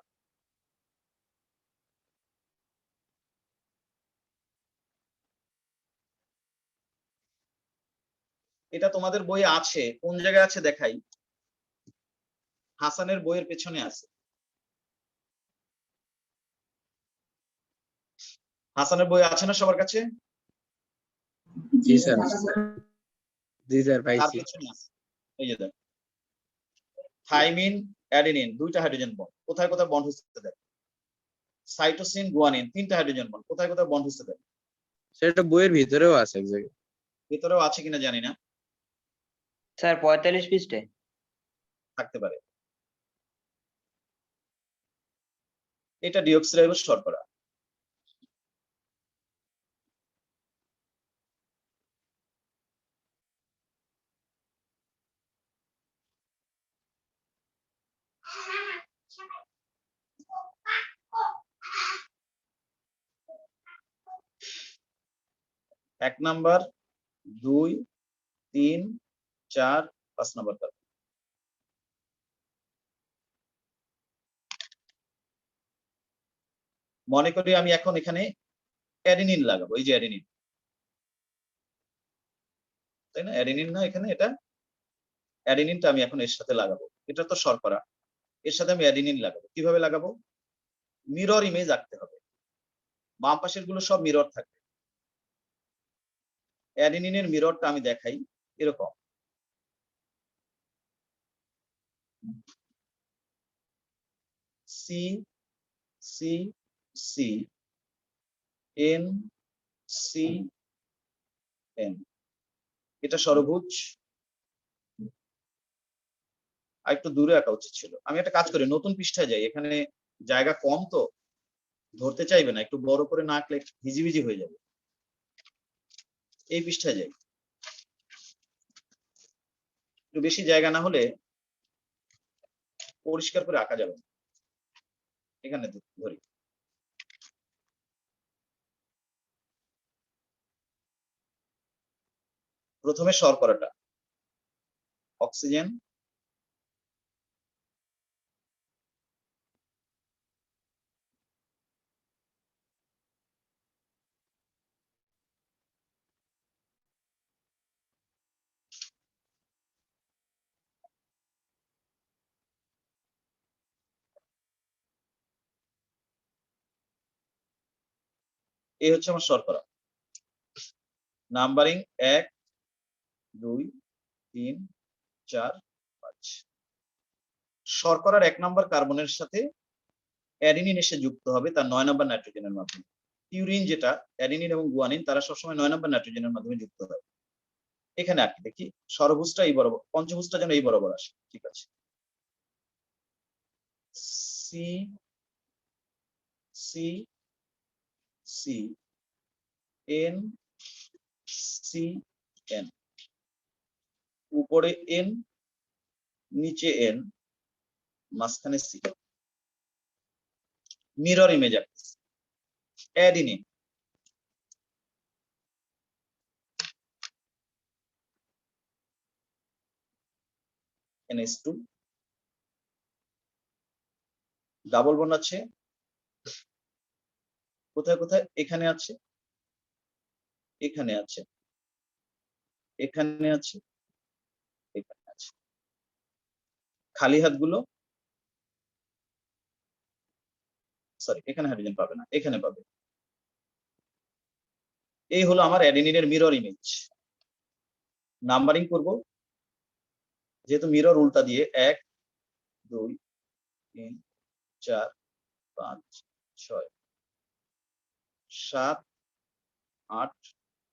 এটা তোমাদের বইয়ে আছে, কোন জায়গায় আছে দেখাই। হাসানের বইয়ের পেছনে আছে। হাসানের বই আছে না সবার কাছে? জি স্যার। জি স্যার, তার পাইছি। পেছনে আছে। এই যে দেখ, থাইমিন অ্যাডেনিন 2টা হাইড্রোজেন বন্ড, কোথায় কোথায় বন্ড হচ্ছে দেখ। সাইটোসিন গুয়ানিন 3টা হাইড্রোজেন বন্ড, কোথায় কোথায় বন্ড হচ্ছে দেখ। সেটা বইয়ের ভিতরেও আছে এক জায়গায়। ভেতরেও আছে কিনা জানি না, স্যার 45 পৃষ্ঠে। থাকতে পারে। এটা ডিঅক্সিরাইবোজ শর্করা। এক নাম্বার, 2 3 4 5 নাম্বার কার্বন। মনে করি আমি এখন এখানে অ্যাডেনিন লাগাবো, এই যে অ্যাডেনিন, তাই না? অ্যাডেনিন না এখানে, এটা অ্যাডেনিনটা আমি এখন এর সাথে লাগাবো। এটা তো শর্করা, এর সাথে আমি অ্যাডেনিন লাগাবো। কিভাবে লাগাবো? মিরর ইমেজ আঁকতে হবে। বাম পাশের গুলো সব মিরর থাকবে। অ্যাডেনিনের মিররটা আমি দেখাই, এরকম। C C C N C N, এটা ষড়ভুজ। আর একটু দূরে আঁকা উচিত ছিল। আমি একটা কাজ করি, নতুন পৃষ্ঠায় যাই, এখানে জায়গা কম তো, ধরতে চাইবে না, একটু বড় করে না আঁকলে ভিজি হয়ে যাবে। এই পৃষ্ঠায় যাই, একটু বেশি জায়গা না হলে পরিষ্কার করে আঁকা যাবে না। এখানে ধরি, প্রথমে শর্করাটা অক্সিজেন, এই হচ্ছে আমার শর্করা। নাম্বারিং 1 2 3 4 5। শর্করার 1 নম্বর কার্বনের সাথে অ্যাডিনিন এসে যুক্ত হবে তার 9 নম্বর নাইট্রোজেনের মাধ্যমে। পিউরিন যেটা, অ্যাডিনিন এবং গুয়ানিন তারা সবসময় 9 নম্বর নাইট্রোজেনের মাধ্যমে যুক্ত হয়। এখানে আঁকি দেখি, ষড়ভুজটা এই বরাবর, পঞ্চভুজটা যেন এই বরাবর আসে। ঠিক আছে, C C C N C N, উপরে এন নিচে এন মাঝখানে সি। মিরর ইমেজ আঁকতেছি। অ্যাডিনিন NH2, ডাবল বন্ড আছে কোথায় কোথায়, এখানে আছে, এখানে আছে, এখানে আছে, এখানে আছে। খালি হাতগুলো, সরি এখানে হাইড্রোজেন পাবে না, এখানে পাবে। এই হলো আমার অ্যাডিনিনের মিরর ইমেজ। নাম্বারিং করব, যেহেতু মিরর উল্টা দিয়ে 1 2 3 4 5 6 7 8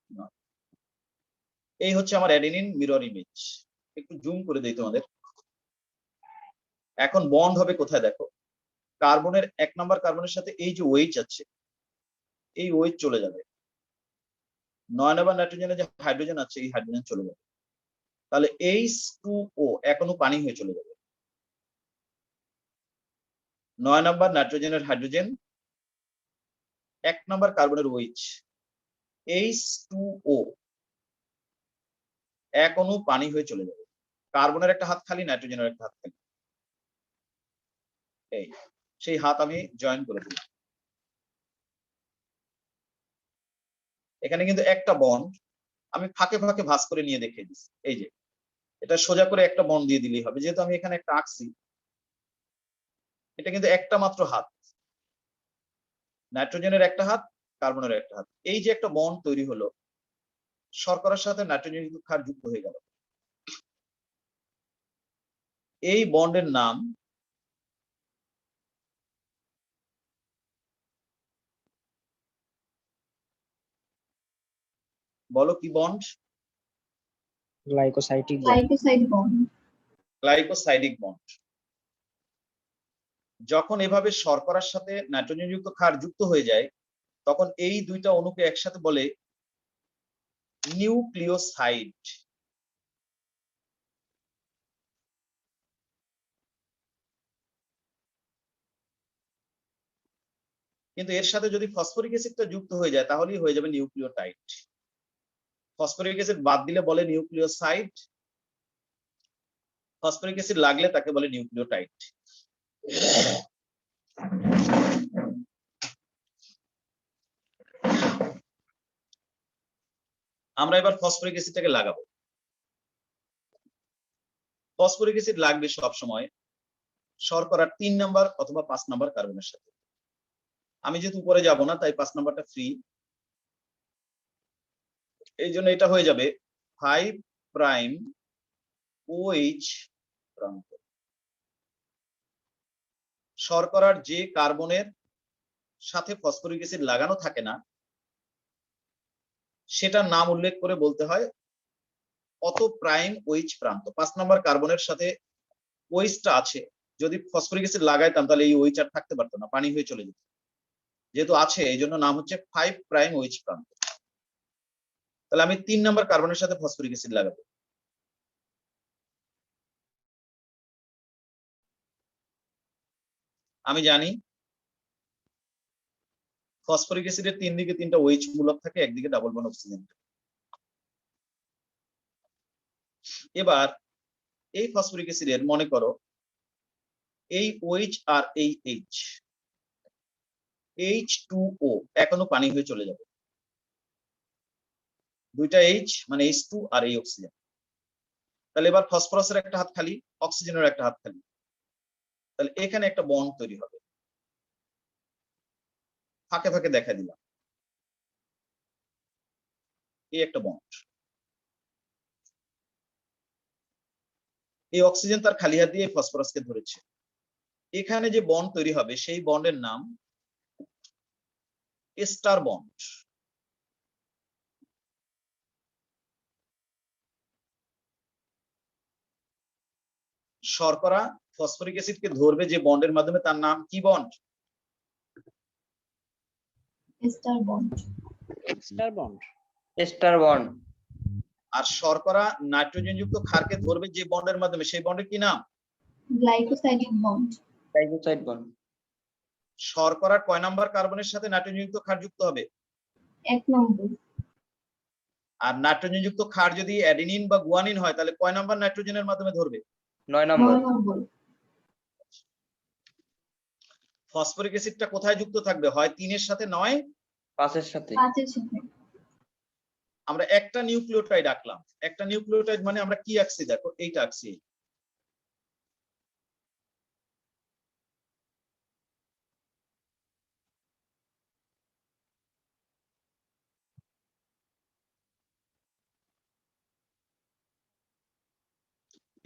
9। এই হচ্ছে আমার অ্যাডিনিন মিরর ইমেজ। একটু জুম করে দেই তোমাদের। এখন বন্ড হবে কোথায় দেখো, কার্বনের 1 নম্বর কার্বনের সাথে এই যে OH আছে, এই OH চলে যাবে। 9 নম্বর নাইট্রোজেনে যে হাইড্রোজেন আছে, এই হাইড্রোজেন চলে যাবে। তাহলে H2O এখনো পানি হয়ে চলে যাবে। 9 নম্বর নাইট্রোজেনের হাইড্রোজেন, 1 নম্বর কার্বনের OH, H2O এক অণু পানি হয়ে চলে যাবে। কার্বনের একটা হাত খালি, নাইট্রোজেনের একটা হাত খালি। এই সেই হাত আমি জয়েন করে দিলাম। এখানে কিন্তু একটা বন্ড আমি ফাঁকে ফাঁকে ভাঁজ করে নিয়ে দেখিয়ে দিচ্ছি। এই যে এটা সোজা করে একটা বন্ড দিয়ে দিলেই হবে, যেহেতু আমি এখানে একটা আঁকছি। এটা কিন্তু একটা মাত্র হাত, নাইট্রোজেনের একটা হাত, কার্বনের একটা হাত। এই যে একটা বন্ড তৈরি হলো, শর্করার সাথে নাইট্রোজেন ক্ষার যুক্ত হয়ে গেল। এই বন্ডের নাম বলো কি bond? Glycosidic bond. Glycosidic bond. যখন এভাবে শর্করার সাথে নাইট্রোজেন যুক্ত ক্ষার যুক্ত হয়ে যায়, তখন এই দুইটা অণুকে একসাথে বলে নিউক্লিওসাইড। কিন্তু এর সাথে যদি ফসফরিক অ্যাসিডটা যুক্ত হয়ে যায়, তাহলেই হয়ে যাবে নিউক্লিওটাইড। ফসফরিক অ্যাসিড বাদ দিলে বলে নিউক্লিওসাইড, ফসফরিক অ্যাসিড লাগলে তাকে বলে নিউক্লিওটাইড। আমরা এবার ফসফরিক অ্যাসিডটাকে লাগাবো। ফসফরিক অ্যাসিড লাগবে সব সময় শর্করার 3 নাম্বার অথবা 5 নাম্বার কার্বনের সাথে। আমি যেহেতু উপরে যাব না, তাই 5 নাম্বারটা ফ্রি। এই জন্য এটা হয়ে যাবে 5 প্রাইম OH প্রান্ত। শর্করার যে কার্বনের সাথে ফসফরিক অ্যাসিড লাগানো থাকে না, সেটার নাম উল্লেখ করে বলতে হয় অত প্রাইম OH প্রান্ত। 5 নাম্বার কার্বনের সাথে OH টা আছে, যদি ফসফরিক অ্যাসিড লাগাইতাম তাহলে এই OH আর থাকতে পারতো না, পানি হয়ে চলে যেত। যেহেতু আছে এই জন্য নাম হচ্ছে 5 প্রাইম OH প্রান্ত। তাহলে আমি 3 নাম্বার কার্বনের সাথে ফসফরিক অ্যাসিড লাগাবো। আমি জানি ফসফরিক অ্যাসিডের 3 দিকে 3টা OH মূলক থাকে, একদিকে ডাবল বন্ড অক্সিজেন। এবার এই ফসফরিক অ্যাসিডের মনে করো এই OH আর এই H, H2O এখনো পানি হয়ে চলে যাবে। দুইটা H মানে H2 আর এই অক্সিজেন। তাহলে এবার ফসফরাসের একটা হাত খালি, অক্সিজেনের একটা হাত খালি। তাহলে এখানে একটা বন্ড তৈরি হবে, ফাঁকে ফাঁকে দেখা দিলাম এই একটা বন্ড। এই অক্সিজেন তার খালি হাত দিয়ে ফসফরাসকে ধরেছে। এখানে যে বন্ড তৈরি হবে সেই বন্ডের নাম এস্টার বন্ড। শর্করা ফসফরিক অ্যাসিডকে ধরবে যে বন্ডের মাধ্যমে, তার নাম কি bond? Ester bond. Star bond. Ester bond. আর শর্করা নাইট্রোজেন যুক্ত ক্ষারকে ধরবে যে বন্ডের মাধ্যমে, সেই বন্ডের কি নাম? Glycosidic bond. Triglyceride bond. শর্করার কয় নাম্বার কার্বনের সাথে নাইট্রোজেন যুক্ত ক্ষার যুক্ত হবে? 1 নম্বর। আর নাইট্রোজেন যুক্ত ক্ষার যদি অ্যাডিনিন বা গুয়ানিন হয় তাহলে কয় নাম্বার নাইট্রোজেনের মাধ্যমে ধরবে? 9 নম্বর। 9 নম্বর। ফসফরিক অ্যাসিডটা কোথায় যুক্ত থাকবে? হয় 3 এর সাথে, নয় 5 এর সাথে। 5 এর সাথে। আমরা একটা নিউক্লিওটাইড আঁকলাম। একটা নিউক্লিওটাইড মানে আমরা কি আঁকছি দেখো, এইটা আঁকছি।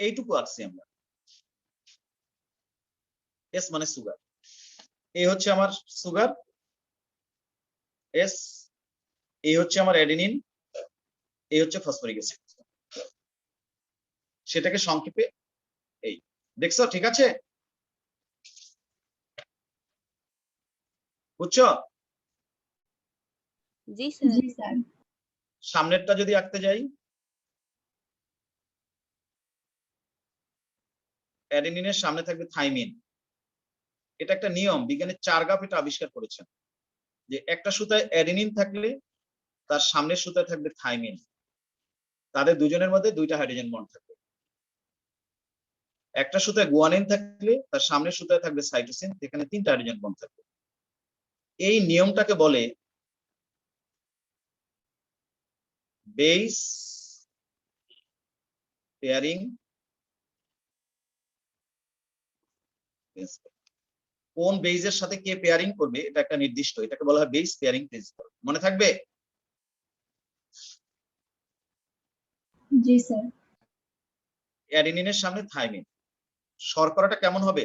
এইটুকু আঁকছি আমরা। এস মানে সুগার। এই হচ্ছে আমার সুগার এস, এই হচ্ছে আমার অ্যাডেনিন, এই হচ্ছে ফসফরিক অ্যাসিড। সেটাকে সংক্ষেপে এই দেখছো, ঠিক আছে? বুঝছো? জি স্যার। জি স্যার। সামনেরটা যদি আঁকতে যাই, অ্যাডেনিনের সামনে থাকবে থাইমিন। এটা একটা নিয়ম, বিজ্ঞানের চার্গাফ এটা আবিষ্কার করেছেন যে একটা সুতায় অ্যাডেনিন থাকলে তার সামনের সুতায় থাকবে থাইমিন। তাদের দুজনের মধ্যে 2টা হাইড্রোজেন বন্ড থাকবে। একটা সুতায় গুয়ানিন থাকলে তার সামনের সুতায় থাকবে সাইটোসিন, এখানে 3টা হাইড্রোজেন বন্ড থাকবে। এই নিয়মটাকে বলে বেস পেয়ারিং প্রিন্সিপাল। কোন বেইজের সাথে কে পেয়ারিং করবে এটা একটা নির্দিষ্ট, এটাকে বলা হয় বেস পেয়ারিং প্রিন্সিপাল। মনে থাকবে? জি স্যার। অ্যাডেনিনের সামনে থাইমিন। শর্করাটা কেমন হবে?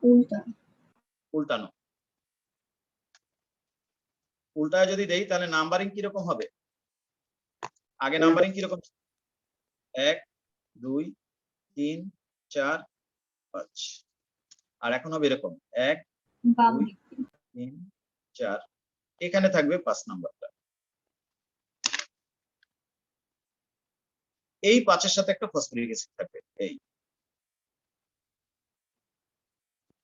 উল্টা। উল্টানো। উল্টায় যদি দেই তাহলে নাম্বারিং কিরকম হবে? আগে নাম্বারিং কিরকম? 1 2 3 4 5, আর এখন হবে এরকম 1 বাম 2 দিকে। 3 4, এখানে থাকবে 5 নাম্বারটা। এই 5 এর সাথে একটা ফসফরিক অ্যাসিড থাকবে এই।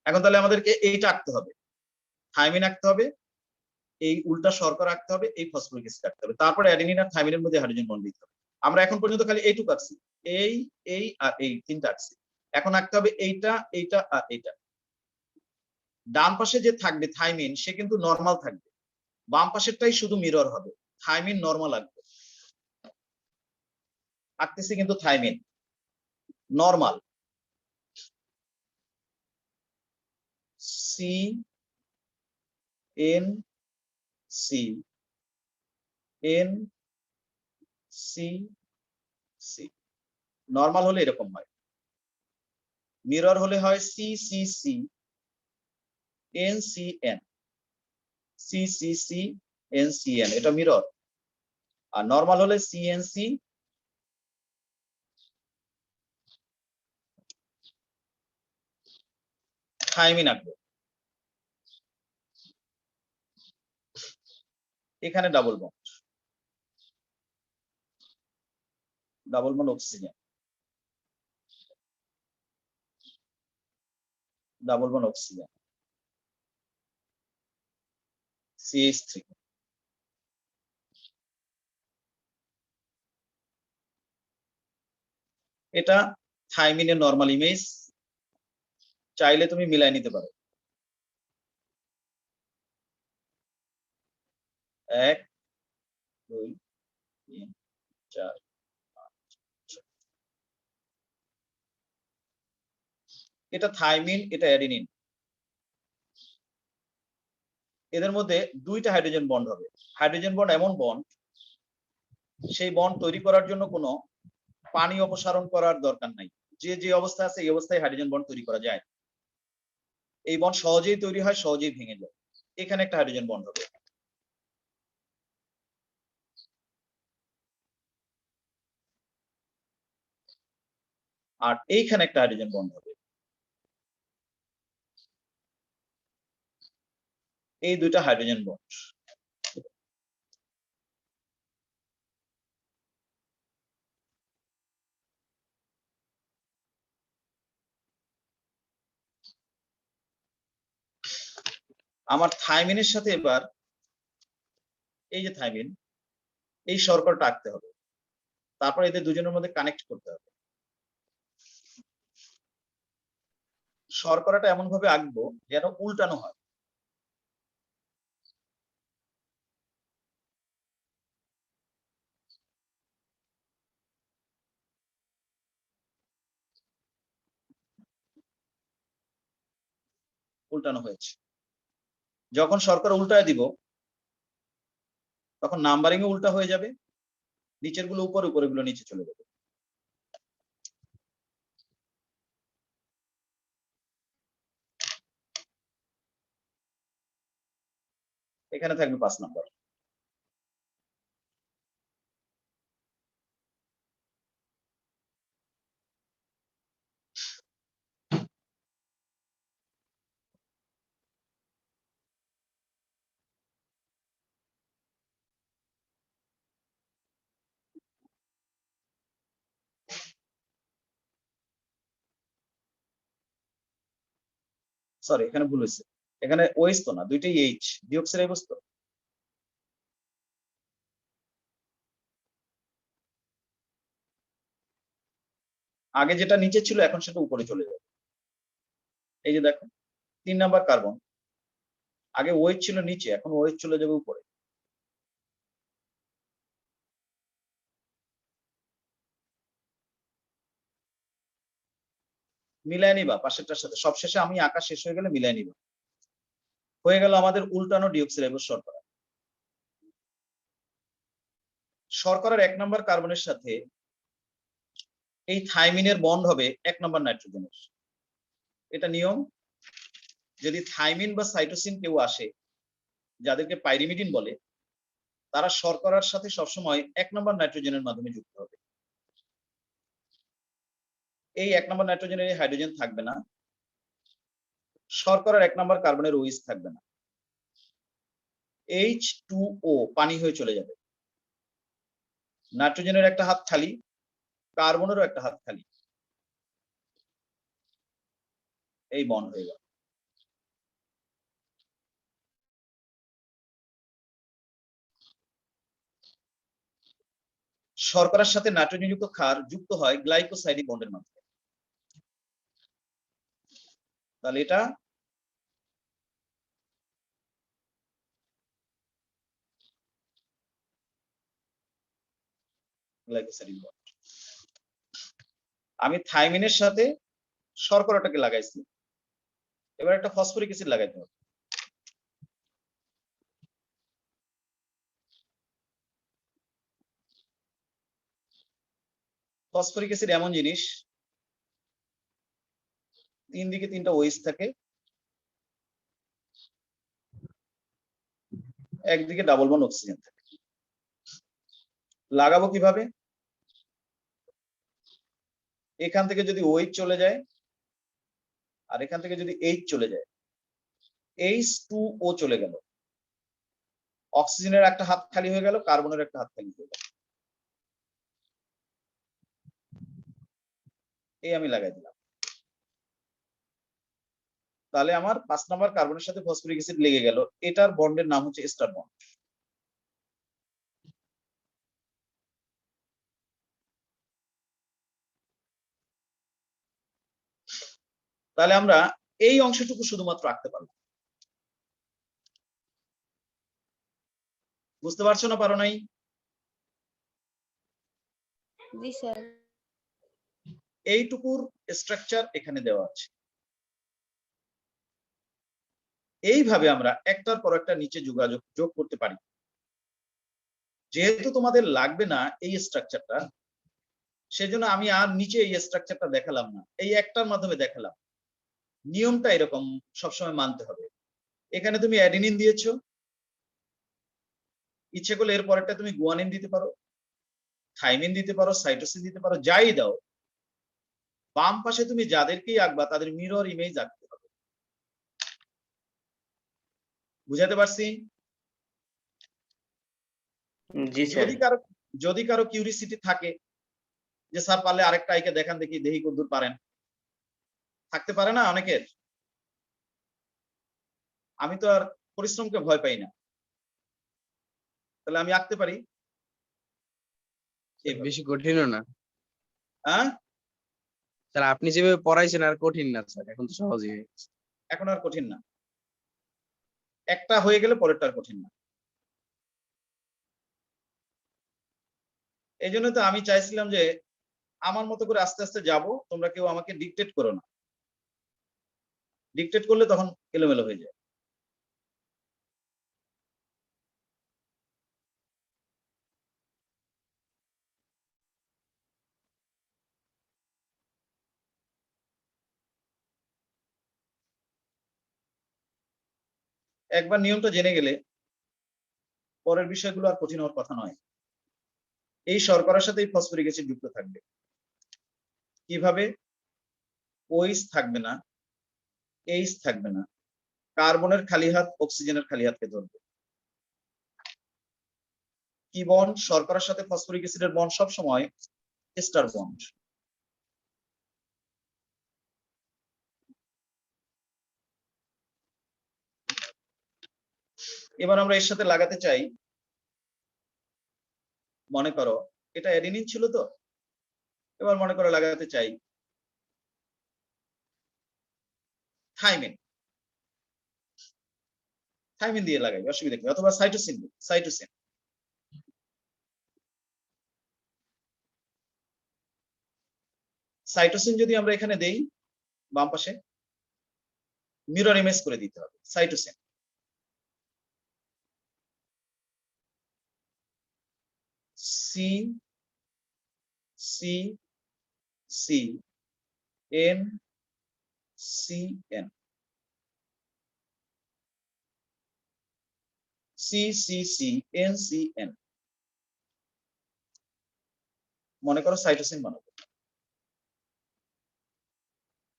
এখন তাহলে আমাদেরকে এইটা আঁকতে হবে, থাইমিন আঁকতে হবে, এই উল্টা শর্করা আঁকতে হবে, এই ফসফরিক অ্যাসিড আঁকতে হবে, তারপরে অ্যাডেনিন আর থাইমিনের মধ্যে হাইড্রোজেন বন্ড দিতে হবে। আমরা এখন পর্যন্ত খালি এইটুকু আঁকছি, এই এই আর এই 3টা আঁকছি। এখন আঁকতে হবে এইটা, এইটা আর এইটা। ডান পাশে যে থাকবে থাইমিন সে কিন্তু নরমাল থাকবে, বাম পাশেরটাই শুধু মিরর হবে, থাইমিন নরমাল আঁকবে। আঁকতেছি কিন্তু thymine normal, C N C N C C. Normal হলে এরকম হয়, মিরর হলে হয় C C C N C N, C C C N C N, এটা মিরর। আর নরমাল হলে সি এন সি থাইমিন আঁকবো। এখানে double bond, double bond oxygen, double bond oxygen, CH3। এটা থাইমিনের নরমাল ইমেজ, চাইলে তুমি মিলাই নিতে পারো। 1 2 3 4 5 6। এটা থাইমিন, এটা অ্যাডিনিন। এদের মধ্যে দুইটা হাইড্রোজেন বন্ড হবে। হাইড্রোজেন বন্ড এমন বন্ড, সেই বন্ড তৈরি করার জন্য কোনো পানি অপসারণ করার দরকার নাই। যে যে অবস্থা আছে এই অবস্থায় হাইড্রোজেন বন্ড তৈরি করা যায়। এই বন্ড সহজেই তৈরি হয়, সহজেই ভেঙে যায়। এখানে একটা হাইড্রোজেন বন্ড হবে, আর এইখানে একটা হাইড্রোজেন বন্ড হবে। এই দুইটা হাইড্রোজেন বন্ড। আমার থাইমিনের সাথে এবার এই যে থাইমিন, এই শর্করাটা আঁকতে হবে, তারপর এদের দুজনের মধ্যে কানেক্ট করতে হবে। শর্করাটা এমন ভাবে আঁকবো যেন উল্টানো হয়। উল্টানো হয়েছে। যখন শর্করা উল্টায় দিব তখন নাম্বারিং ও উল্টা হয়ে যাবে, নিচের গুলো উপরে, উপরে গুলো নিচে চলে যাবে। এখানে থাকবে 5 নাম্বার। সরি, এখানে ভুল হয়েছে। এখানে ওএইচ তো না, দুইটাই এইচ, ডিঅক্সিরাইবোজ তো। আগে যেটা নিচে ছিল এখন সেটা উপরে চলে যাবে। এই যে দেখো 3 নাম্বার কার্বন, আগে ওএইচ ছিল নিচে, এখন ওএইচ চলে যাবে উপরে। মিলায় নিবা পাশেরটার সাথে, সবশেষে আমি আঁকা শেষ হয়ে গেলে মিলায় নিবা। হয়ে গেল আমাদের উল্টানো ডিঅক্সিরাইবোজ শর্করা। শর্করার 1 নাম্বার কার্বনের সাথে এই থাইমিনের বন্ড হবে 1 নাম্বার নাইট্রোজেনের। এটা নিয়ম। যদি থাইমিন বা সাইটোসিন কেউ আসে, যাদেরকে পাইরিমিডিন বলে, তারা শর্করার সাথে সবসময় 1 নাম্বার নাইট্রোজেনের মাধ্যমে যুক্ত হবে। এই 1 নাম্বার নাইট্রোজেনের এই হাইড্রোজেন থাকবে না, শর্করার 1 নাম্বার কার্বনের ওইচ থাকবে না, H2O পানি হয়ে চলে যাবে। নাইট্রোজেনের একটা হাত খালি, কার্বনেরও একটা হাত খালি, এই বন্ড হয়ে গেল। শর্করার সাথে নাইট্রোজেন যুক্ত ক্ষার যুক্ত হয় গ্লাইকোসাইডিক বন্ডের মাধ্যমে। তাহলে এটা গ্লাইকোসাইডিক বন্ড। আমি থাইমিনের সাথে শর্করাটাকে লাগাইছি, এবার একটা ফসফরিক অ্যাসিড লাগাইতে হবে। ফসফরিক অ্যাসিড এমন জিনিস, 3 দিকে 3টা ওএইচ থাকে, একদিকে ডাবল বন্ড অক্সিজেন থাকে। লাগাবো কিভাবে? এখান থেকে যদি OH চলে যায় আর এখান থেকে যদি H চলে যায়, H2O চলে গেল, অক্সিজেনের একটা হাত খালি হয়ে গেল, কার্বনের একটা হাত খালি হয়ে গেল। এই আমি লাগাই দিলাম। তাহলে আমার 5 নাম্বার কার্বনের সাথে ফসফরিক অ্যাসিড লেগে গেল। এটার বন্ডের নাম হচ্ছে এস্টার বন্ড। তাহলে আমরা এই অংশটুকু শুধুমাত্র আঁকতে পারলাম। বুঝতে পারছো না পারো নাই? জি স্যার। এইটুকুর স্ট্রাকচার এখানে দেওয়া আছে। এইভাবে আমরা একটার পর একটা নিচে যোগ করতে পারি। যেহেতু তোমাদের লাগবে না এই স্ট্রাকচারটা, সেজন্য আমি আর নিচে এই স্ট্রাকচারটা দেখালাম না, এই একটার মাধ্যমে দেখালাম। নিয়মটা এরকম সবসময় মানতে হবে। এখানে তুমি অ্যাডিনিন দিয়েছো, ইচ্ছে করলে এর পরেরটা তুমি গুয়ানিন দিতে পারো, থাইমিন দিতে পারো, সাইটোসিন দিতে পারো, যাই দাও। বাম পাশে তুমি যাদেরকেই আঁকবা তাদের মিরর ইমেজ আঁকতে হবে। বুঝাতে পারছি? জি স্যার। যদি কারো কিউরিসিটি থাকে যে স্যার পারলে আরেকটা আইকে দেখান, দেখি কতদূর পারেন, থাকতে পারে না অনেকের। আমি তো আর পরিশ্রমকে ভয় পাই না, তাহলে আমি আঁকতে পারি। বেশি কঠিনও না হ্যাঁ, স্যার, আপনি যেভাবে পড়াইছেন আর কঠিন না স্যার, এখন তো সহজই হয়ে গেছে। এখন আর কঠিন না, একটা হয়ে গেলে পরেরটা আর কঠিন না। এই জন্য তো আমি চাইছিলাম যে আমার মতো করে আস্তে আস্তে যাব, তোমরা কেউ আমাকে ডিকটেট করো না। ডিকটেট করলে তখন এলোমেলো হয়ে যায়। একবার নিয়মটা জেনে গেলে পরের বিষয়গুলো আর কঠিন হওয়ার কথা নয়। এই শর্করার সাথে ফসফরিক অ্যাসিড যুক্ত থাকবে। কিভাবে? ওইস থাকবে না, এইস থাকবে না, কার্বনের খালি হাত অক্সিজেনের খালি হাতকে ধরবে। কি বন্ড? শর্করার সাথে ফসফরিক অ্যাসিডের বন্ড সব সময় এস্টার বন্ড। এবার আমরা এর সাথে লাগাতে চাই, মনে করো এটা অ্যাডিনিন ছিল তো, এবার মনে করো লাগাতে চাই থাইমিন। থাইমিন দিয়ে লাগাই, অসুবিধা নেই, অথবা সাইটোসিন। সাইটোসিন সাইটোসিন যদি আমরা এখানে দেই, বাম পাশে মিরর ইমেজ করে দিতে হবে cytosine. C C C N C N, C C C N C N. মনে করো সাইটোসিন বানাবো।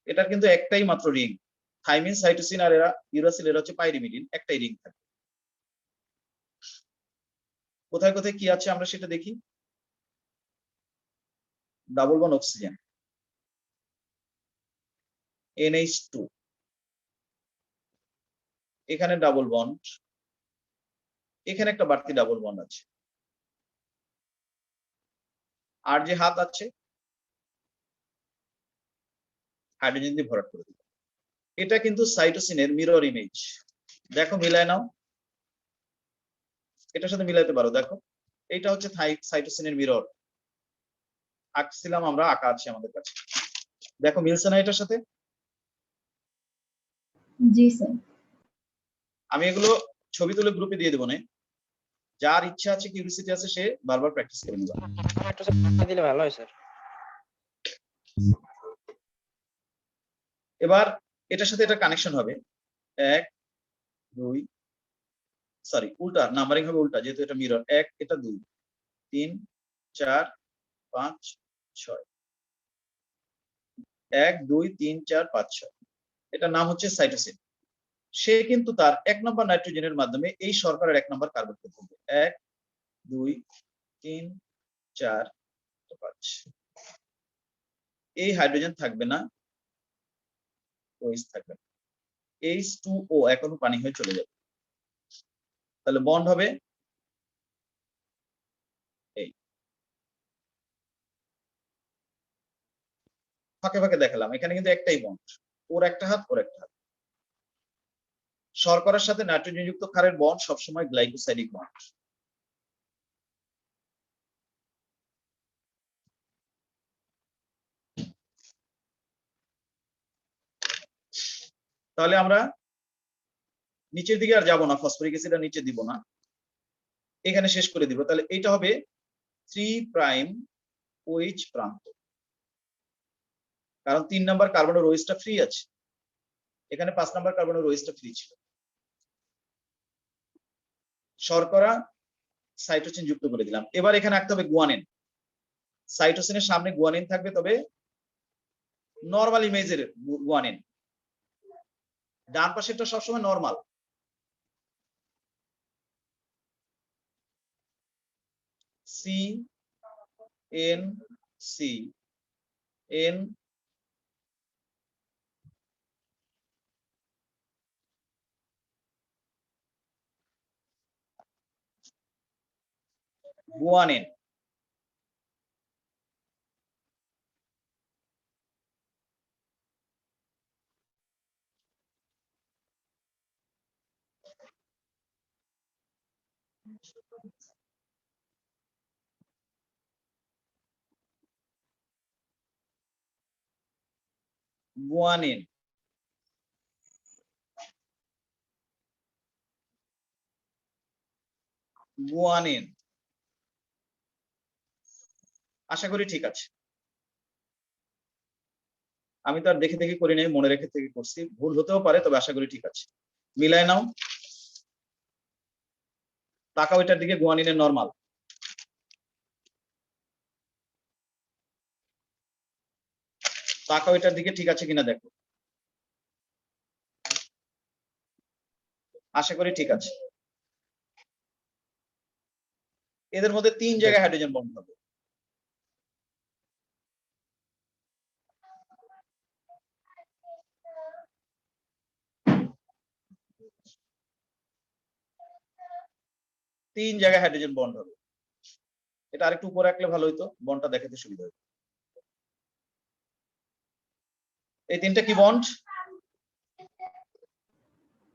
এটা কিন্তু একটাই মাত্র রিং। থাইমিন, সাইটোসিন আর এরা ইউরাসিল, এরা হচ্ছে পাইরিমিডিন, একটাই রিং থাকে। কোথায় কোথায় কি আছে আমরা সেটা দেখি। ডাবল বন্ড অক্সিজেন, NH2, এখানে ডাবল বন্ড, এখানে একটা বাড়তি ডাবল বন্ড আছে। আর যে হাত আছে হাইড্রোজেন দিয়ে ভরাট করে দিল। এটা কিন্তু সাইটোসিনের মিরর ইমেজ। দেখো মিলায় নাও, এটার সাথে মিলাইতে পারো। দেখো এইটা হচ্ছে সাইটোসিনের মিরর। আঁকছিলাম আমরা, আঁকা আছে আমাদের কাছে। দেখো মিলছে না এটার সাথে? জি স্যার। আমি এগুলো ছবি তুলে গ্রুপে দিয়ে দেবো না, যার ইচ্ছা আছে কিউরিসিটি আছে সে বারবার প্র্যাকটিস করে নিবা। দিলে ভালো হয় স্যার। এবার এটার সাথে এটা কানেকশন হবে 1 2, সরি উল্টা নাম্বারিং হবে, উল্টা, যেহেতু এটা মিরর। 1 এটা 2 3 4 5 6, 1 2 3 4 5 6। এটার নাম হচ্ছে সাইটোসিন। সে কিন্তু তার 1 নম্বর নাইট্রোজেনের মাধ্যমে এই শর্করার 1 নম্বর কার্বনকে ধরবে। 1 2 3 4 5। এই হাইড্রোজেন থাকবে না, OH থাকবে না, H2O এখনো পানি হয়ে চলে যাবে। তাহলে বন্ড হবে এই। ফাঁকে ফাঁকে দেখালাম, এখানে কিন্তু একটাই বন্ড, ওর একটা হাত ওর একটা হাত। শর্করার সাথে নাইট্রোজেন যুক্ত ক্ষারের বন্ড সবসময় গ্লাইকোসাইডিক বন্ড। তাহলে আমরা নিচের দিকে আর যাব না, ফসফরিক অ্যাসিড আর নিচে দিব না, এখানে শেষ করে দিব। তাহলে এটা হবে 3 প্রাইম OH প্রান্ত, কারণ 3 নাম্বার কার্বনের OH-টা ফ্রি আছে, এখানে 5 নাম্বার কার্বনের OH-টা ফ্রি ছিল। শর্করা সাইটোসিন যুক্ত করে দিলাম। এবার এখানে আঁকতে হবে গুয়ানিন। সাইটোসিনের সামনে গুয়ানিন থাকবে, তবে নরমাল ইমেজের গুয়ানিন, ডান পাশেরটা সবসময় normal. C N C N guanine. Guanine guanine আশা করি ঠিক আছে। আমি তো আর দেখে দেখে করি নাই, মনে রেখে থেকে করছি, ভুল হতেও পারে, তবে আশা করি ঠিক আছে। মিলায় নাও, তাকাও এটার দিকে, গুয়ানিনের নরমাল। তাকাও এটার দিকে, ঠিক আছে কিনা দেখো, আশা করি ঠিক আছে। এদের মধ্যে 3 জায়গায় হাইড্রোজেন বন্ড হবে। তিন জায়গায় হাইড্রোজেন বন্ড হবে। এটা আরেকটু উপরে রাখলে ভালো হতো, বন্ডটা দেখাতে সুবিধা হতো। এই 3টা কি বন্ড?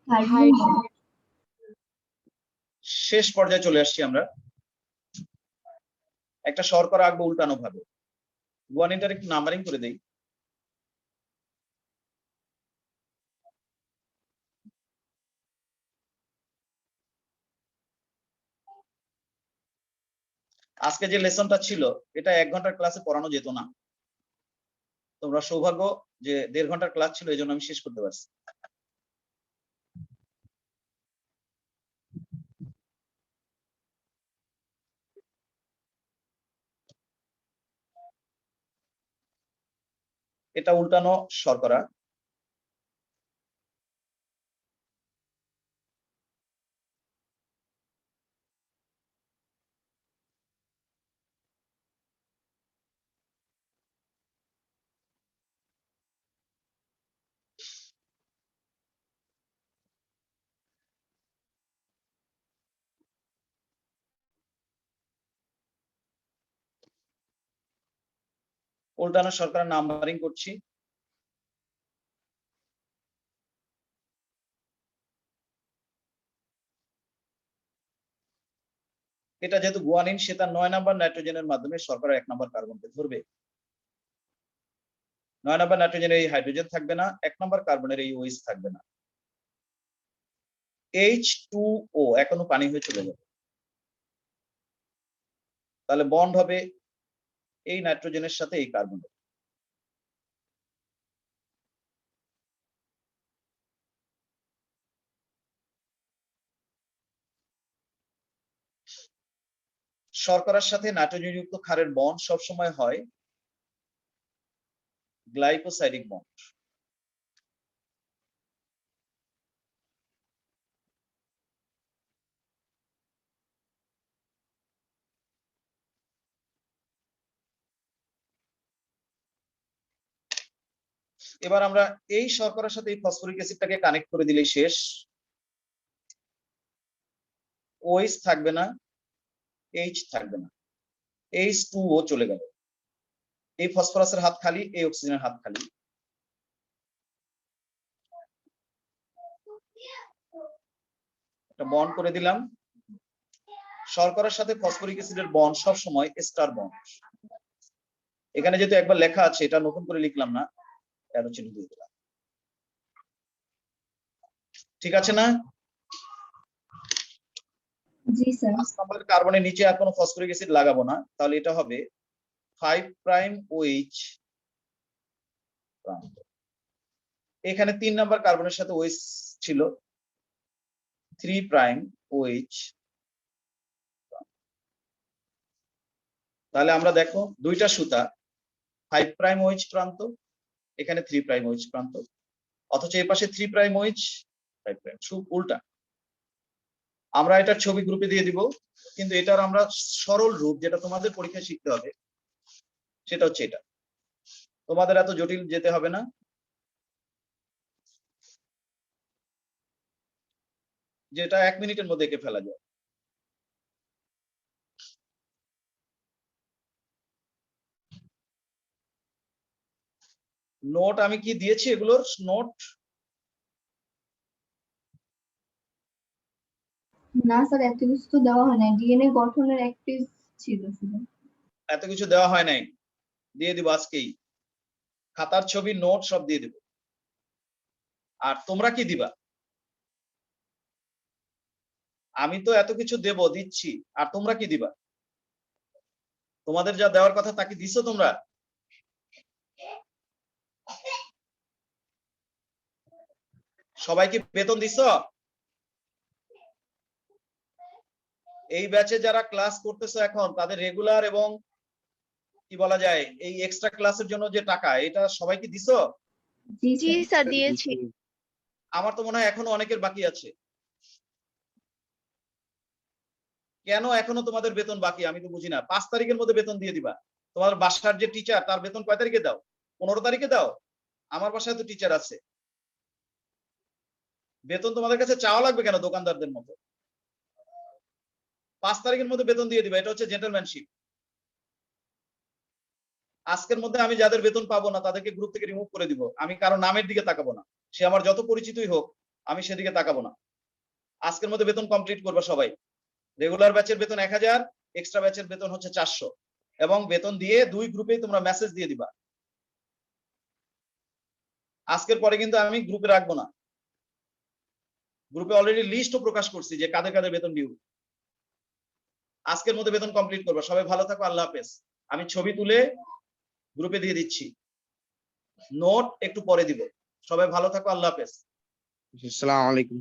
হাইড্রোজেন শেষ পর্যায়ে চলে আসছি আমরা। একটা শর্করা আঁকবো উল্টানো ভাবে। গুয়ানিনটার একটু নাম্বারিং করে দেই। আজকে যে লেসনটা ছিল, এটা 1 ঘন্টার ক্লাসে পড়ানো যেত না। তোমরা সৌভাগ্য যে 1.5 ঘন্টার ক্লাস ছিল, এই জন্য আমি শেষ করতে পারছি। এটা উল্টানো শর্করা। উল্টানো শর্করা নাম্বারিং করছি। এটা যেহেতু গুয়ানিন, সে তার 9 নাম্বার নাইট্রোজেনের মাধ্যমে শর্করা 1 নাম্বার কার্বনকে ধরবে। 9 নাম্বার নাইট্রোজেনের এই হাইড্রোজেন থাকবে না, 1 নাম্বার কার্বনের এই OH থাকবে না, H2O এখনো পানি হয়ে চলে যাবে। তাহলে বন্ড হবে এই নাইট্রোজেনের সাথে এই কার্বনের। শর্করার সাথে নাইট্রোজেন যুক্ত ক্ষারের বন্ড সবসময় হয় গ্লাইকোসাইডিক বন্ড। এবার আমরা এই শর্করার সাথে এই ফসফরিক অ্যাসিডটাকে কানেক্ট করে দিলেই শেষ। OH থাকবে না, H থাকবে না, H2O চলে গেল। এই ফসফরাসের হাত খালি, এই অক্সিজেনের হাত খালি। একটা বন্ড করে দিলাম। শর্করার সাথে ফসফরিক অ্যাসিডের বন্ড সব সময় স্টার বন্ড। এখানে যেহেতু একবার লেখা আছে, এটা নতুন করে লিখলাম না, অ্যারো চিহ্ন দিয়ে দিলাম। ঠিক আছে না? জি স্যার। 5 নম্বরের কার্বনের নিচে আর কোনো ফসফরিক অ্যাসিড লাগাবো না, তাহলে এটা হবে 5 প্রাইম OH প্রান্ত। এখানে 3 নাম্বার কার্বনের সাথে OH ছিল, 3 প্রাইম OH। তাহলে আমরা দেখো দুইটা সুতা, 5 প্রাইম OH প্রান্ত, এখানে 3 প্রাইম OH প্রান্ত, অথচ এই পাশে 3 প্রাইম OH, 5 প্রাইম, শুধু উল্টা। আমরা এটার ছবি গ্রুপে দিয়ে দিব, কিন্তু এটার আমরা সরল রূপ যেটা তোমাদের পরীক্ষায় শিখতে হবে সেটা হচ্ছে এটা। তোমাদের এত জটিল যেতে হবে না। যেটা 1 মিনিটের মধ্যে এঁকে ফেলা যায়। নোট আমি কি দিয়েছি এগুলোর নোট? না স্যার, এত কিছু তো দেওয়া হয় না, ডিএনএ গঠনের এক পেজ ছিল শুধু। এত কিছু দেওয়া হয় নাই, দিয়ে দিব আজকেই। খাতার ছবি, নোট সব দিয়ে দিব। আর তোমরা কি দিবা? আমি তো এত কিছু দিচ্ছি, আর তোমরা কি দিবা? তোমাদের যা দেওয়ার কথা তা কি দিছো তোমরা? সবাইকে বেতন দিছো? এই ব্যাচে যারা ক্লাস করতেছো এখন, তাদের রেগুলার এবং কি বলা যায় এই এক্সট্রা ক্লাসের জন্য যে টাকা, এটা সবাইকে দিছো? জি স্যার। দিয়েছি। আমার তো মনে হয় এখনো অনেকের বাকি আছে। কেন এখনো তোমাদের বেতন বাকি আমি তো বুঝি না। 5 তারিখের মধ্যে বেতন দিয়ে দিবা। তোমার বাসার যে টিচার, তার বেতন কয় তারিখে দাও? 15 তারিখে দাও। আমার বাসায় তো টিচার আছে। বেতন তোমাদের কাছে চাওয়া লাগবে কেন দোকানদারদের মতো? 5 তারিখের মধ্যে বেতন দিয়ে দিবা, এটা হচ্ছে জেন্টলম্যানশিপ। আজকের মধ্যে আমি যাদের বেতন পাবো না তাদেরকে গ্রুপ থেকে রিমুভ করে দিব। আমি কারো নামের দিকে তাকাবো না, সে আমার যত পরিচিতই হোক, আমি সেদিকে তাকাবো না। আজকের মধ্যে বেতন কমপ্লিট করবা সবাই। রেগুলার ব্যাচের বেতন 1000, এক্সট্রা ব্যাচের বেতন হচ্ছে 400, এবং বেতন দিয়ে 2 গ্রুপেই তোমরা মেসেজ দিয়ে দিবা। আজকের পরে কিন্তু আমি গ্রুপে রাখবো না। গ্রুপে অলরেডি লিস্টও প্রকাশ করছি যে কাদের কাদের বেতন ডিউ। আজকের মধ্যে বেতন কমপ্লিট করবা। সবাই ভালো থাকো, আল্লাহ হাফেজ। আমি ছবি তুলে গ্রুপে দিয়ে দিচ্ছি, নোট একটু পরে দিব। সবাই ভালো থাকো, আল্লাহ হাফেজ। আসসালামু আলাইকুম।